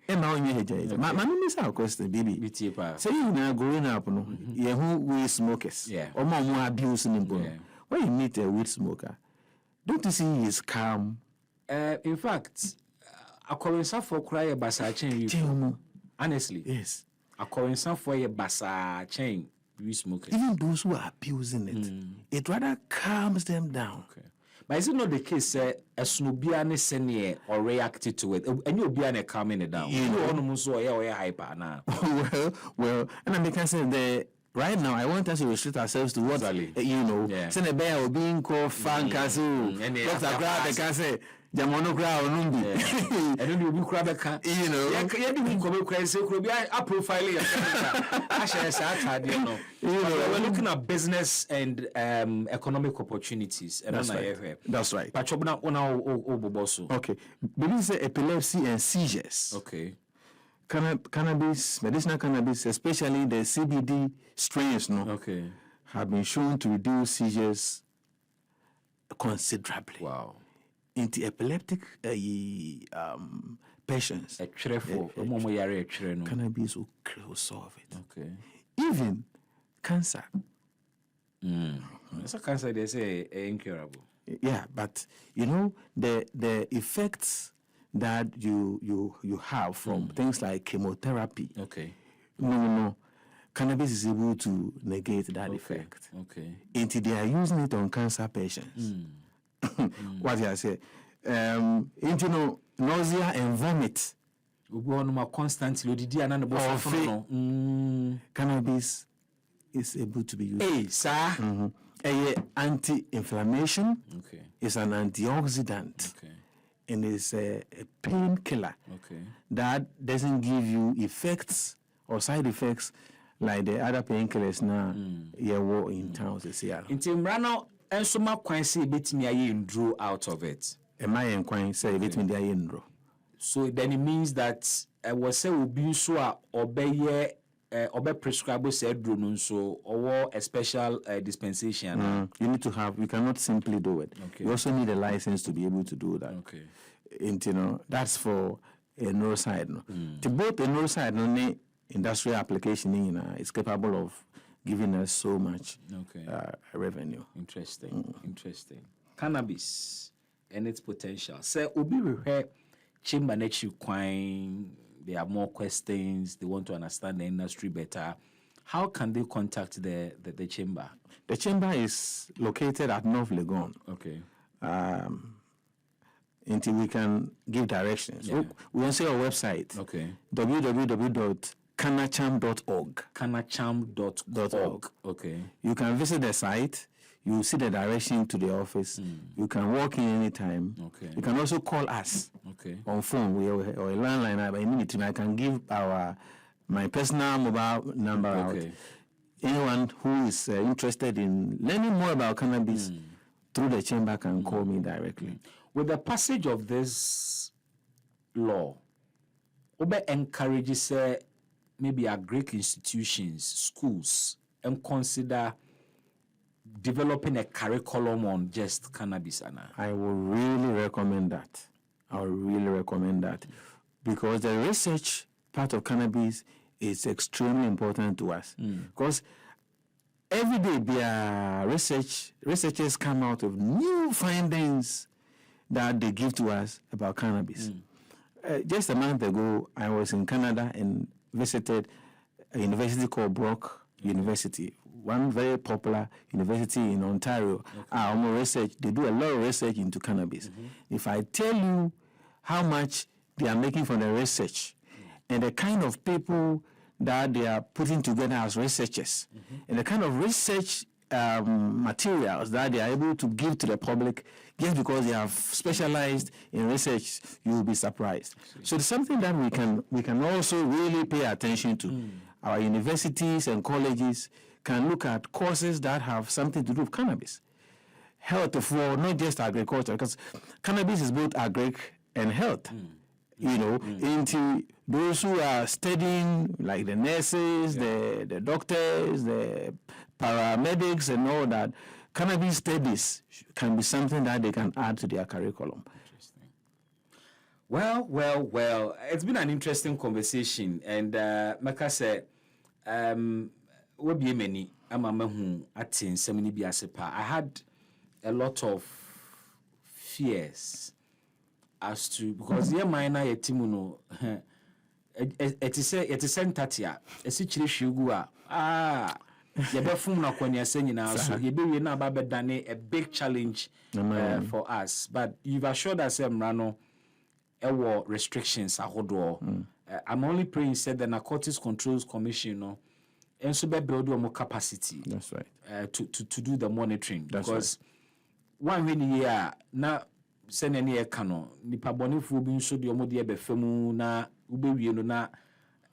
Emma onye heja. My miss our question, baby. Say you now growing up, no, you who weed smokers. Yeah. Or more abuse in the when you meet a weed smoker, don't you see he is calm? In fact, a currency for cry basa chain. Honestly, yes. A currency for a basa chain. We smoke. Even those who are abusing it, it rather calms them down. Okay. But is it not the case a snubiane senior or reacted to it? And you'll be calming it down. You know, hyper now. well, and I can say right now, I want us to restrict ourselves to what Send a bear or being called Fankasu. Dr. Grab, they can say. Jamono crowd numbi. And then you will grab a car. You know. Yeah, you will come so could be a profile. We're looking at business and economic opportunities. And that's right. Okay. Believe say epilepsy and seizures. Okay. Cannabis, medicinal cannabis, especially the CBD strains, have been shown to reduce seizures considerably. Wow. Into epileptic patients. Cannabis will solve it. Okay. Even cancer. It's a cancer they say incurable. Yeah, but you know the effects that you have from things like chemotherapy. Okay. No. Cannabis is able to negate that effect. Okay. Until they are using it on cancer patients. What I say, nausea and vomit. Constantly, cannabis is able to be used. Hey, sir. Anti-inflammation. Okay. It's an antioxidant. Okay. And it's a painkiller. Okay. That doesn't give you effects or side effects like the other painkillers now. In towns this year. And so my coin say betimi aye ndro out of it. Am I inquiring say betimi dey aye ndro? So then it means that I was say obi so a obeye obe prescribe say drone so or a special dispensation. You cannot simply do it. Okay. You also need a license to be able to do that. Okay. And, that's for a neuroside. No? To both a neuroside and industrial application is capable of giving us so much revenue. Interesting. Cannabis and its potential. So obi rehe chamber next you quine. They have more questions. They want to understand the industry better. How can they contact the chamber? The chamber is located at North Legon. Okay. Until we can give directions. Yeah. We will say our website. Okay. www.canacham.org. Canacham.org. Okay. You can visit the site. You will see the direction to the office. You can walk in anytime. Okay. You can also call us on phone or a landline. I can give my personal mobile number out. Anyone who is interested in learning more about cannabis through the chamber can call me directly. With the passage of this law, Obe encourages maybe a Greek institutions, schools, and consider developing a curriculum on just cannabis. I will really recommend that. Because the research part of cannabis is extremely important to us. Because every day researchers come out with new findings that they give to us about cannabis. Just a month ago, I was in Canada and visited a university called Brock University, one very popular university in Ontario. They do a lot of research into cannabis. If I tell you how much they are making from the research and the kind of people that they are putting together as researchers and the kind of research materials that they are able to give to the public just because they have specialized in research, you will be surprised. So it's something that we can also really pay attention to. Our universities and colleges can look at courses that have something to do with cannabis. Health for not just agriculture, because cannabis is both agric and health. Into those who are studying, like the nurses, the doctors, the paramedics and all that, cannabis studies can be something that they can add to their curriculum. Interesting. Well, it's been an interesting conversation, and Maka said, we be many. I had a lot of fears as to, because your minor yetimuno it is tatia esichire hwegu yebefum na kwanya senyina so yebewie na babe dane a big challenge for us, but you've assured us mrano ewo restrictions ahodo. I'm only praying said the Narcotics Controls Commission and so be build more capacity. That's right. To do the monitoring. That's because one year na send any ekano nipa bonifu bi nso de omo de ebefemu na ubewie no na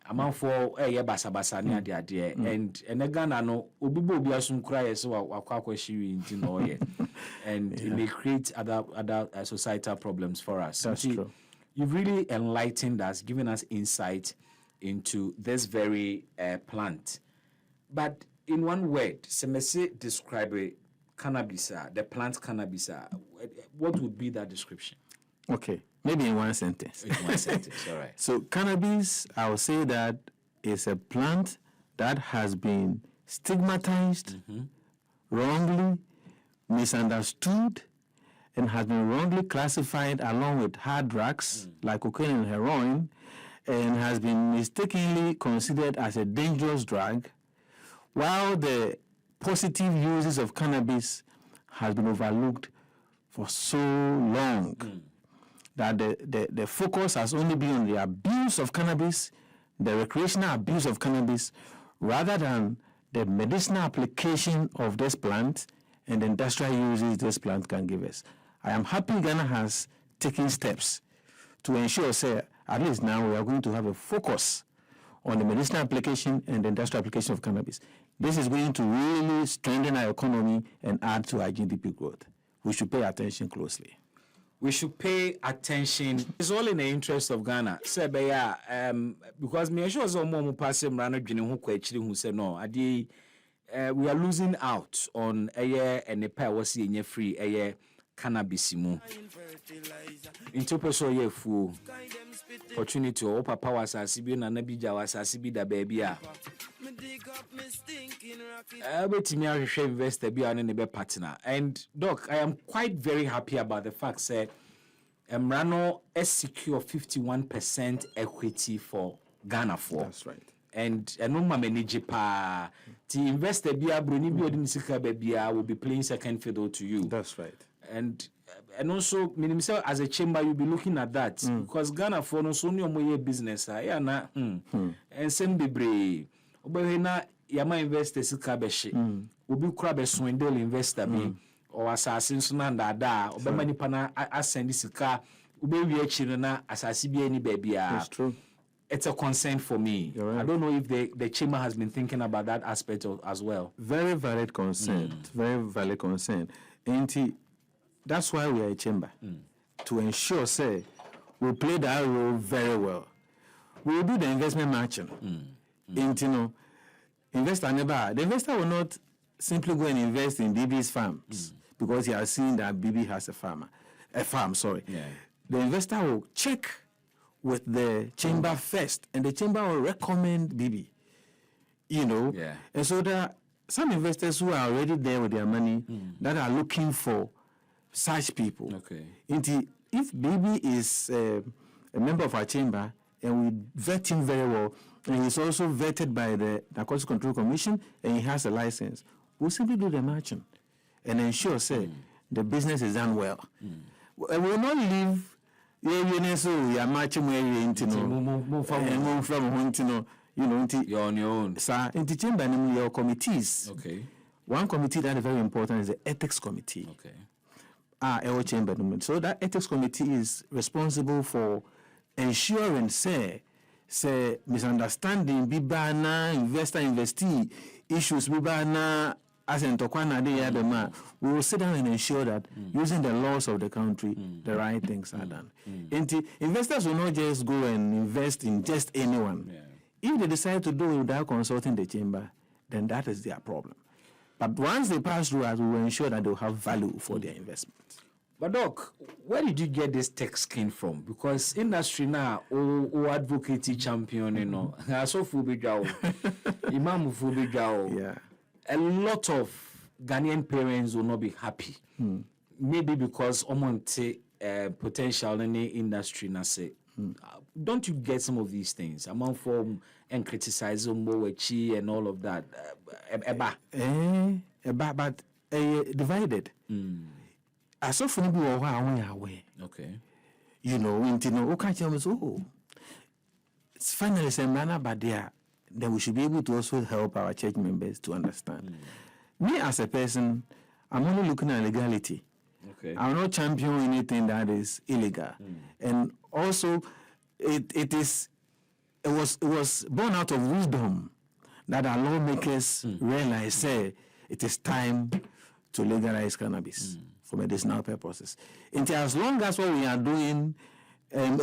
amanfo ye basabasa ne ade and Ghana no obibo obi asum kura ye so akwa shiri nti no ye and it may create other societal problems for us. That's true. You've really enlightened us, given us insight into this very plant. But in one word, Semese describe cannabis, the plant cannabis. What would be that description? Okay, maybe in one sentence. In one sentence, all right. So cannabis, I would say that is a plant that has been stigmatized, wrongly misunderstood, and has been wrongly classified along with hard drugs like cocaine and heroin, and has been mistakenly considered as a dangerous drug, while the positive uses of cannabis has been overlooked for so long that the focus has only been on the abuse of cannabis, the recreational abuse of cannabis, rather than the medicinal application of this plant and the industrial uses this plant can give us. I am happy Ghana has taken steps to ensure, say, at least now we are going to have a focus on the medicinal application and the industrial application of cannabis. This is going to really strengthen our economy and add to our GDP growth. We should pay attention closely. we should pay attention. It's all in the interest of Ghana. Say, because me sure so more pass him run who who say no. We are losing out on a year and a pair was in free a year cannabis mu. Into person ye full opportunity or papa was a Sibian and Nabija was a Sibida baby. Bet me I should invest a beer and a partner. And Doc, I am quite very happy about the fact that Mrano has secured 51% equity for Ghana for. That's right. And no manage pa to invest a beer bruni building sika beer will be playing second fiddle to you. That's right. And also minimum as a chamber you'll be looking at that because Ghana for no so no business and same be brave. Obehena yama investor sika beshi obi kura be swindle investor bi or assassin so na ndada obema nipa na asend sika obewi akire na asasi bi ani babia. That's true. It's a concern for me. Right. I don't know if the chamber has been thinking about that aspect as well. Very valid concern. Very valid concern. And that's why we are a chamber. To ensure, say, we play that role very well. We will do the investment matching. And, investor never, the investor will not simply go and invest in BB's farms because he has seen that BB has a farm. Yeah. The investor will check with the chamber first, and the chamber will recommend BB. Yeah. And so there are some investors who are already there with their money that are looking for such people. Okay. If BB is a member of our chamber and we vet him very well, and he's also vetted by the Narcotics Control Commission and he has a license, we'll simply do the matching and ensure, say, the business is done well. We will not leave. You're matching where you're into you're on your own. Sir, in the chamber, your committees. Okay. One committee that is very important is the ethics committee. Okay. Our chamber. So that ethics committee is responsible for ensuring, say misunderstanding, bibana, investee issues, bibana. As in Tokwana, we will sit down and ensure that using the laws of the country, the right things are done. Investors will not just go and invest in just anyone. Yeah. If they decide to do it without consulting the chamber, then that is their problem. But once they pass through us, we will ensure that they will have value for their investments. But Doc, where did you get this tech skin from? Because industry now, advocate champion, so Imam Yeah. A lot of Ghanaian parents will not be happy. Maybe because potential in the industry na say. Don't you get some of these things? Among form and criticize and all of that. But divided. I saw for me away. Okay. It's finally some but there. Then we should be able to also help our church members to understand. Me as a person, I'm only looking at legality. Okay. I'm not championing anything that is illegal. And also, it was born out of wisdom that our lawmakers realized, say, it is time to legalize cannabis for medicinal purposes. And as long as what we are doing, and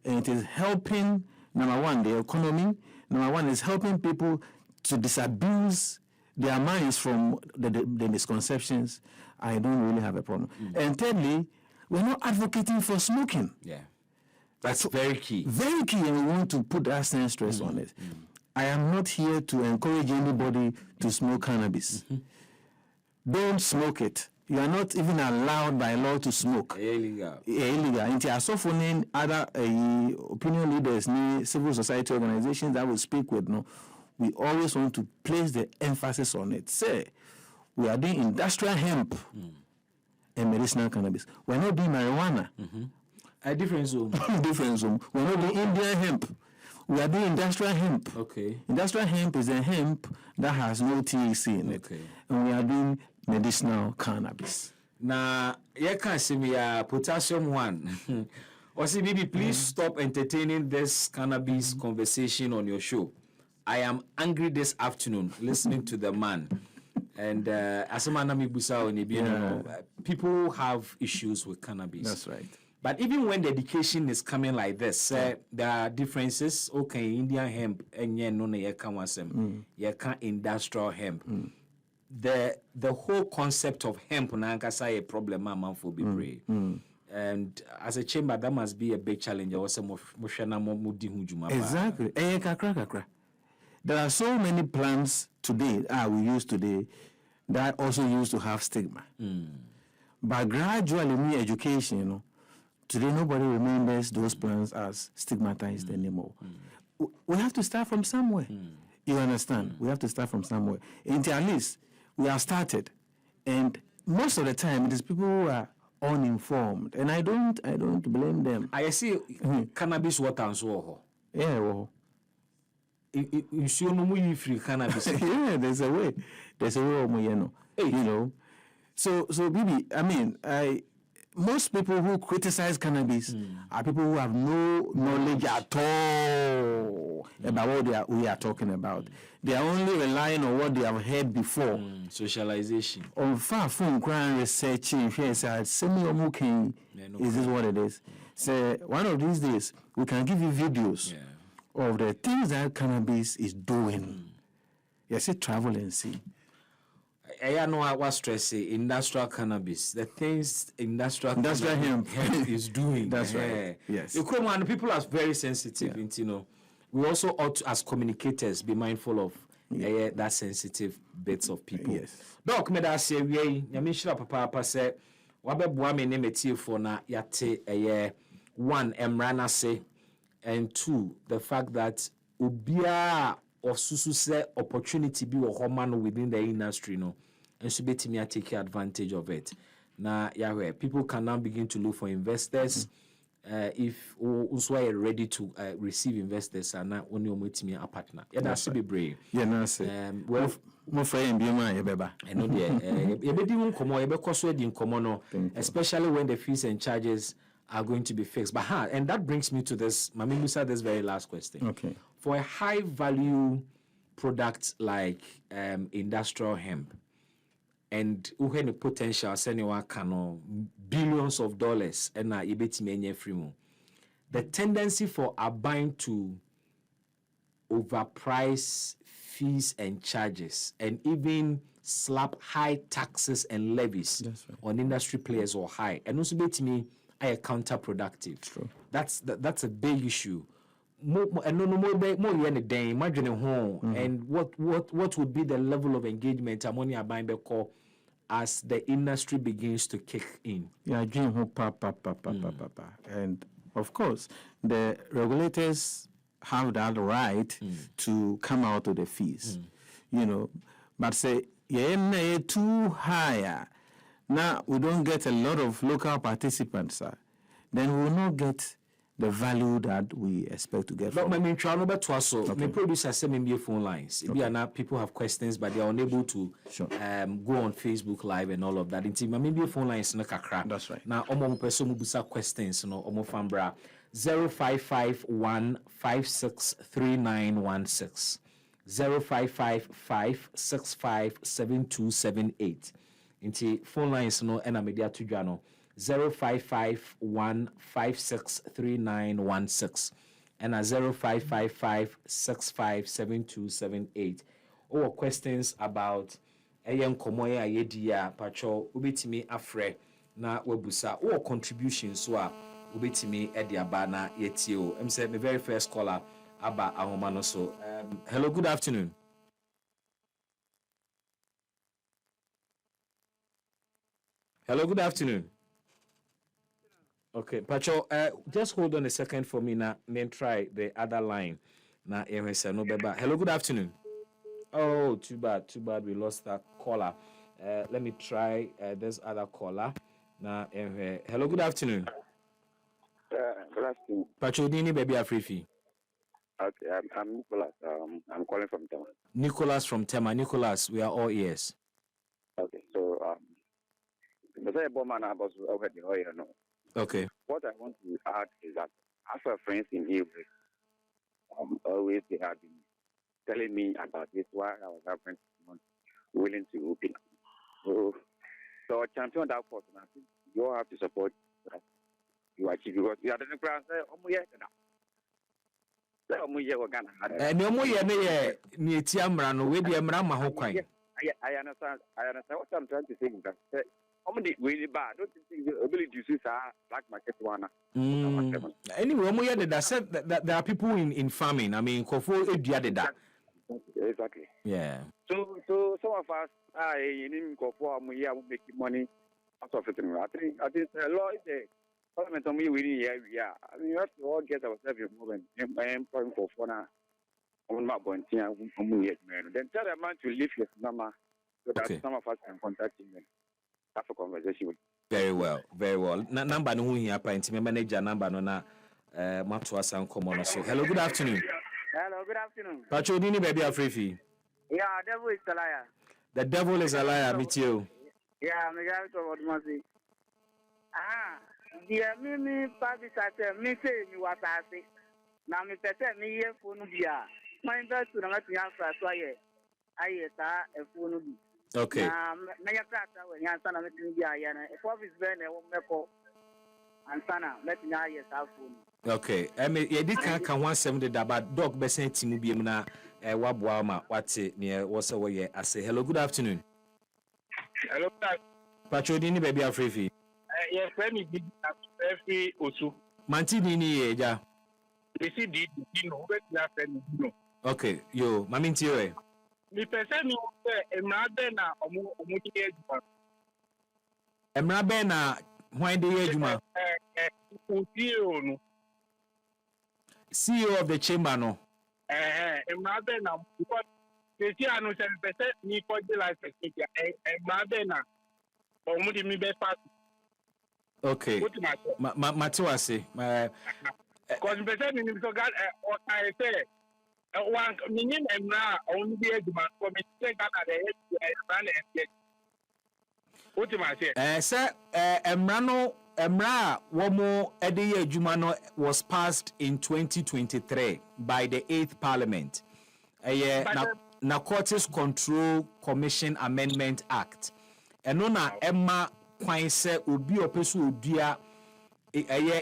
it is helping. Number one, the economy. Number one is helping people to disabuse their minds from the misconceptions. I don't really have a problem. And thirdly, we're not advocating for smoking. Yeah. That's very key. Very key, and we want to put that same stress on it. I am not here to encourage anybody to smoke cannabis. Don't smoke it. You are not even allowed by law to smoke. Illegal. Illegal. And there are so many other opinion leaders, civil society organizations that will speak with. We always want to place the emphasis on it. Say, we are doing industrial hemp and medicinal cannabis. We're not doing marijuana. A different zone. Different zone. We're not doing Indian hemp. We are doing industrial hemp. Okay. Industrial hemp is a hemp that has no THC in it. Okay. And we are doing medicinal cannabis. Now, you can see me potassium 1. OCBB, please stop entertaining this cannabis conversation on your show. I am angry this afternoon listening to the man. And Asamanami Busa people have issues with cannabis. That's right. But even when the education is coming like this, there are differences. Okay, Indian hemp and industrial hemp. The whole concept of hemp nankasa a problem for be and as a chamber that must be a big challenge. Exactly. There are so many plants today we use today that also used to have stigma. But gradually, in education, today nobody remembers those plants as stigmatized anymore. We have to start from somewhere. You understand? We have to start from somewhere. Until at least we have started, and most of the time it is people who are uninformed, and I don't blame them. I see cannabis water and so. Yeah, well. You see, no free cannabis. Yeah, there's a way you know. So Bibi, I mean, most people who criticize cannabis are people who have no knowledge at all about what we are talking about. They are only relying on what they have heard before. Socialization. On far from crime researching, is this what it is? So one of these days, we can give you videos of the things that cannabis is doing. Yes, travel and see. I know what stress industrial cannabis, the things industrial hemp is doing. That's right. Yes. People are very sensitive, we also ought to, as communicators, be mindful of that sensitive bits of people. Yes. Doc, me da say we nyamishira papa say wabeboa me ne metie for na yate one emrana say, and two, the fact that ubia of susu say opportunity be woman within the industry and so betimi take advantage of it. Now people can now begin to look for investors. If also are ready to receive investors and now only omitimi a partner. That's be brave. Well, more for him be my beba. And no dear. Especially when the fees and charges are going to be fixed. But and that brings me to this, Mami Musa, this very last question. Okay. For a high value product like industrial hemp, and who had the potential anyone can billions of dollars and now the tendency for a buying to overprice fees and charges and even slap high taxes and levies on industry players or high and also are counterproductive. True. That's a big issue. And what would be the level of engagement among your buying call as the industry begins to kick in? And of course, the regulators have that right to come out of the fees, but say too high. Now we don't get a lot of local participants, then we will not get the value that we expect to get. But my producer sent me phone lines. People have questions, but they are unable to go on Facebook Live and all of that. Maybe phone lines no kakra. That's right. Now, person mubusa questions, fambra 0551563916 0555657278. Inti phone lines ena media to jano 0551563916 and 0555657278. Or questions about komoya yedia pacho ubitimi afre na webusa or contributions so ubitimi ediaba na yetio. I'm saying my very first caller aba ahomano so. Hello, good afternoon. Hello, good afternoon. Okay, Pacho, just hold on a second for me now, then try the other line. Now, hello, good afternoon. Oh, too bad, we lost that caller. Let me try this other caller. Now, hello, good afternoon. Good afternoon. Pacho, Dini, baby, Afrifi. Okay, I'm Nicholas. I'm calling from Tema. Nicholas from Tema. Nicholas, we are all ears. Okay, so okay. What I want to add is that as a friend in Europe, always they have been telling me about this while I was having willing to open. So champion that course, and I think you all have to support that you achieve because you are the ground. And no more near Tiamran, with the Amrama Hokwain. I understand what I'm trying to say. That how many really bad? Don't think the ability to see black market one. Anyway, that said that there are people in farming. I mean, Kofo Ediadeda. Exactly. Yeah. So some of us are in Kofo, we are making money out of it. I think the law is a parliament on me winning here. Yeah, I mean, you have to all get ourselves in movement. I am point for now. On my point, then tell a man to leave his number so that some of us can contact him and have a conversation with. Very well, very well. Number no here, point me manager number no na Matwa San Common. So hello, good afternoon. Hello, good afternoon. Pacho Dini baby Afrifi. Yeah, devil is a liar. The devil is a liar, meet you. Yeah, I'm a guy to what must be. Dear me, Papi Satan, me say you what I say. Now, me person me here for no beer. My best to not be answer, so I a phone. Okay. Maya Prata, when you answer, I'm making the Ayana. If what is Ben, I won't make call. And Sana, let me know your cell phone. Okay. I mean, you did can 170 but dog besent to be na Wabwama, what's it near what's away? I say hello, good afternoon. Hello, Pacho Dini baby Afrifi. Yes, let me be every Osu. Mantini, yeah. You see, did you know what you have? Okay, yo, Mamintio. The person who said, Emrabena, or Emrabena, why the Ejuma? CEO of the chamber, no. Emrabena, because the Tiano 7% me for the license, Emrabena, or Moody me be fast. Okay, Matuasi, because the person in the God, what I say. One meaning and now only the Ejuma for me to take out the head and what am I saying? Sir, Emra Womo Edeye Jumano was passed in 2023 by the 8th Parliament. Narcotics Control Commission Amendment Act. And ona Emma Quince Ubi Opesu Udia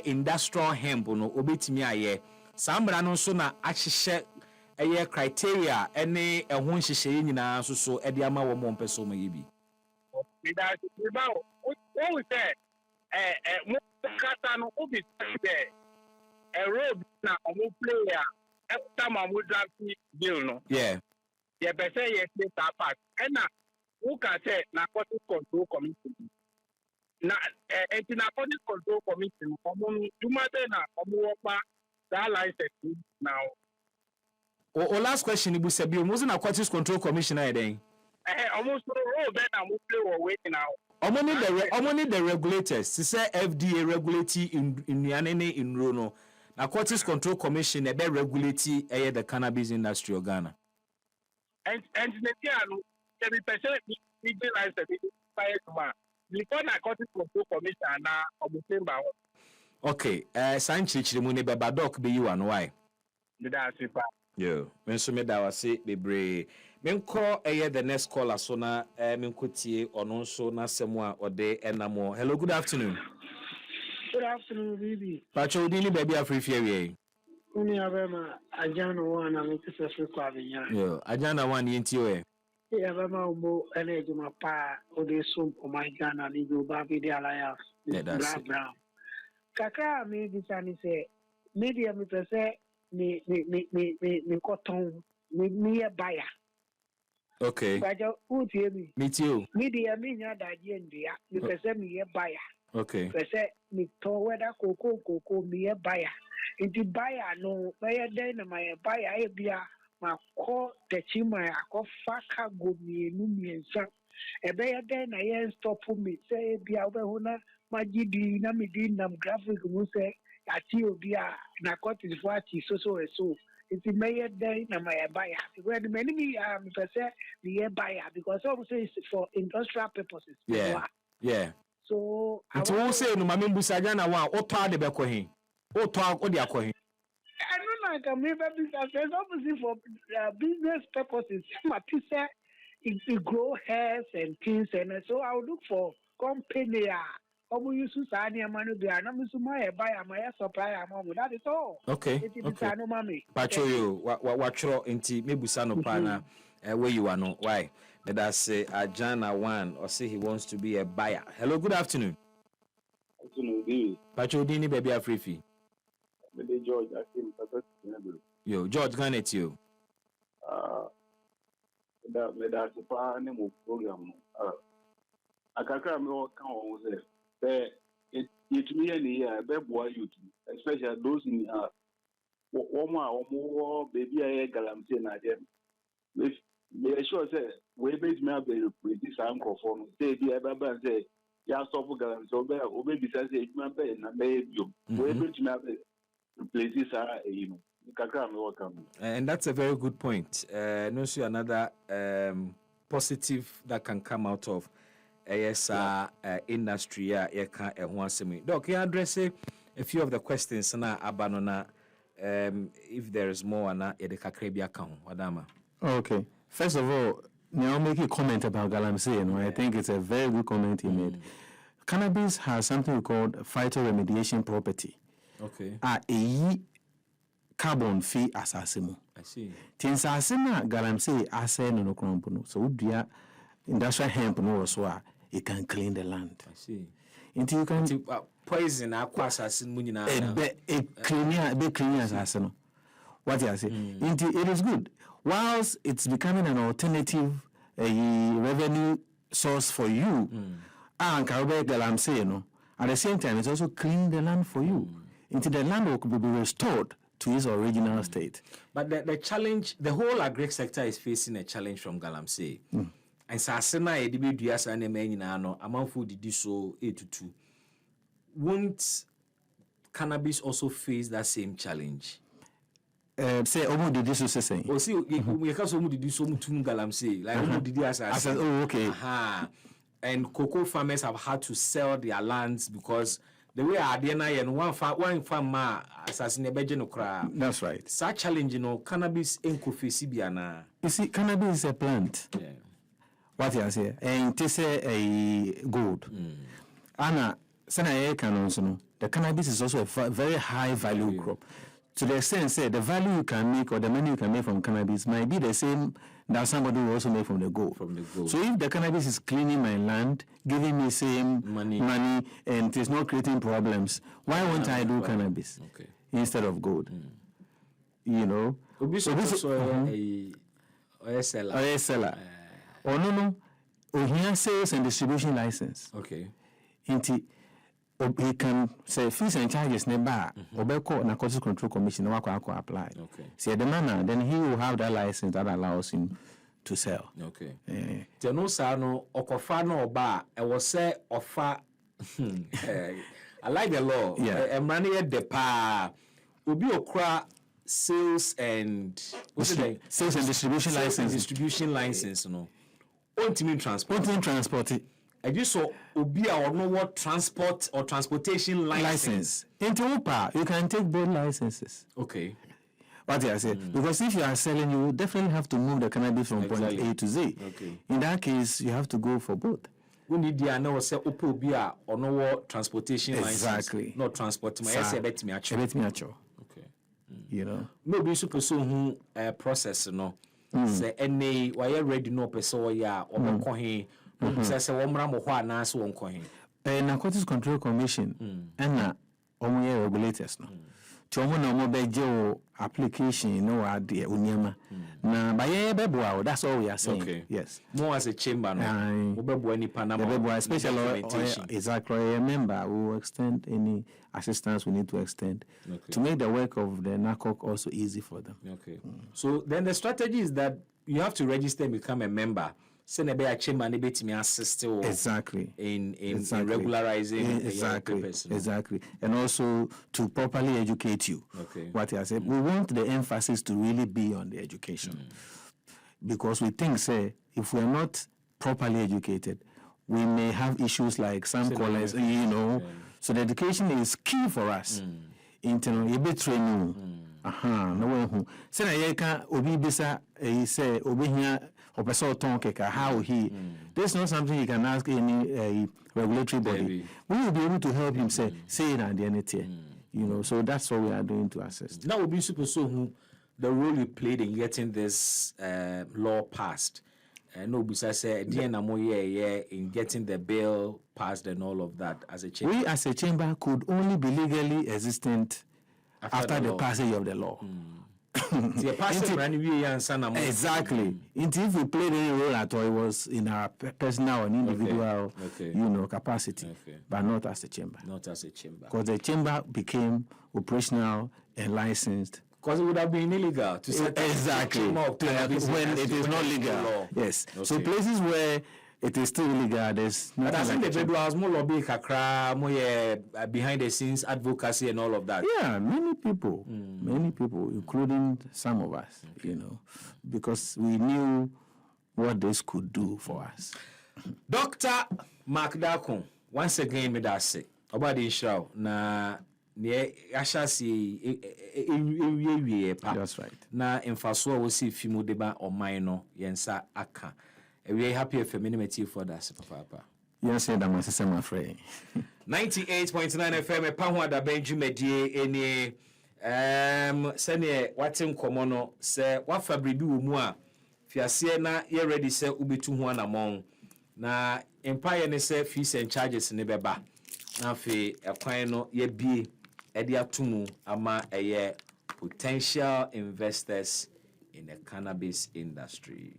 industrial hemp no obetimi aye. Sambra no so na ahihye criteria ene ehun hyehyeye nyina so e de ama wo mo mpeso ma yebi. Because about what we said, no obi there. A road na omo player every time I would draft deal no. Yeah. Yeah, but say yes, that part. And now who can say narcotics control commission? Na narcotics control commission. Omo dumade na omo work that license now. Last question ibu se bi o mo narcotics control commissioner then. Almost then I'm waiting now. Omo need the regulators. To say FDA regulate in Yanene in Rono. Narcotics Control Commission ebe regulate the cannabis industry of Ghana. And the piano, every person realize that it is fire to before Narcotics Control Commission now of the same bound. Okay, Sanchi Mune Babadok be you and why? Did I see? Yo, when so me da wase bebre. Menko the next caller so na menkotie ono so na semwa ode enamo. Hello, good afternoon. Good afternoon, Bibi. Pacho Dini baby Afrifi we. Uni abema ajana wana mekisa kwa binya. Yo, ajana wan yenti we. Ya abema ubo ene juma pa ode sum o my Ghana ni go ba bi dia alliance. Brown. Kaka me bisani se media me pese me cotton me buyer. Okay. Bajo utie mi. Me too. Media me nya daje ndia. Me pese me buyer. Okay. Pese me to whether cocoa me buyer. Inti buyer no buyer den na my buyer e bia ma ko techima ya ko faka go mienu miensa. E buyer den na yen stop me say bia we ho na magidi na me di nam graphic mu say ati obi a na cottage for ati so. It's mayor day na my buyer. Where the many person the buyer because obviously it's for industrial purposes. Yeah. So it will say no mami busaja na wa oto de be ko hin. Oto odi akohin. I don't know I can maybe business obviously for business purposes. Mati say it grow hairs and things, and so I will look for company. Use my buy my supply. That is all. Okay. It is Okay. no mommy. Pacho you watcho inti mebusa no pana where you are no why but I say Ajana one or say he wants to be a buyer. Hello, good afternoon. Pacho dini baby afrifi. George, I think Yo, George Garnet you. That's a plan of program. I can't say it me any year, boy, you especially those in one more baby. I galamsey na them. If they sure say we made me have a pretty uncle for say be ever say ya stop galamsey or baby says it man pay and baby you. We made me have a places are you. And that's a very good point. No, see another positive that can come out of industry. Doc, can you address a few of the questions na abanona if there is more na edeka account, Wadama. Okay. First of all, I'll make a comment about galamsey. I think it's a very good comment he made. Cannabis has something called phytoremediation property. Okay. Carbon fee assassin. I see. Tinsasina galamsey assay no crompo. So would industrial hemp no so it can clean the land. I see. Until you can poison aqua assassin munina. A cleaner assassin. What you say? It is good. Whilst it's becoming an alternative revenue source for you, and galamsey no. At the same time, it's also cleaning the land for you. Until the land will be restored to its original state. But the challenge, the whole agri sector is facing a challenge from galamsey. And Sasena Edibidias and Emenino, among food did so 8-2. Won't cannabis also face that same challenge? Say, Omo did this say. Oh, see, we can so did so much galamsey. Like, Omo did this as oh, okay. And cocoa farmers have had to sell their lands because the way Adena and one farmer assassin a. That's right. Such challenge, cannabis in Biana. You see, cannabis is a plant. Yeah. What you say? And it is a gold. Anna, the cannabis is also a very high value crop. To the extent, say the value you can make or the money you can make from cannabis might be the same that somebody will also make from the gold. So if the cannabis is cleaning my land, giving me same money and it is not creating problems, why won't I do cannabis instead of gold? You know? A seller. Or no. Or here sales and distribution license. Okay. He can say fees and charges nearby or Narcotics Control Commission or apply. Okay. See the manner, then he will have that license that allows him to sell. Okay. Teno Sano Okofano Oba, I was say offer I like the law. Yeah. Money at the pa Ubi Okra sales and sales and distribution license. Distribution license, no. Ultimate transport. I just saw Ubia or no what transport or transportation license. Into Upa, you can take both licenses. Okay. What I say? Because if you are selling, you definitely have to move the cannabis from point A to Z. Okay. In that case, you have to go for both. We need the no say Ubia or no what transportation license. Exactly. Not transport. My say bet me actually. Okay. You know. Maybe super so process no. Say any why ready no person ya or kohin. Narcotics Control Commission and regulators no. Chomo no mo beje application no ade unyama. Na baye bebo that's all we are saying. Okay. Yes. More as a chamber no. Bebo any Panama. Especially exactly a member we will extend any assistance we need to extend to make the work of the NACOC also easy for them. Okay. So then the strategy is that you have to register and become a member. Send a chamber and me assist exactly in regularizing exactly and also to properly educate you. Okay. What I said, we want the emphasis to really be on the education because we think say if we are not properly educated, we may have issues like some callers, you know. So the education is key for us. Internal training. No one who say I can obi bisa say obi here or person keka, how he. That's not something you can ask any regulatory body. We will be able to help him say it and the anything. You know, so that's what we are doing to assist. Now, we'll be super so the role you played in getting this law passed. No, besides in getting the bill passed and all of that as a chamber. We as a chamber could only be legally existent after the passage of the law. Exactly. If we played any role at all, it was in our personal and individual, capacity, but not as a chamber. Not as a chamber. Because the chamber became operational and licensed. Because it would have been illegal to set exactly when it is not legal. Yes. Okay. So places where it is still illegal, there's nothing. But I think the federal has more lobby, kakra, more behind the scenes advocacy and all of that. Yeah, many people, including some of us, because we knew what this could do for us. Dr. Mark Dakon, once again, me that say about the issue na. That's right. Na emfaso wo si fimu deba o mine yensa aka. We are happy for minimity for that papa. Yes, that my sister my friend. 98.9 FM pa ho ada benju medie eni sene watim komono se wa fabribi wo mu a fiase na ye ready se ubetu ho anamon na empire ne se fees and charges ne beba na fe ekwan no ye bie edi atumu ama eye potential investors in the cannabis industry.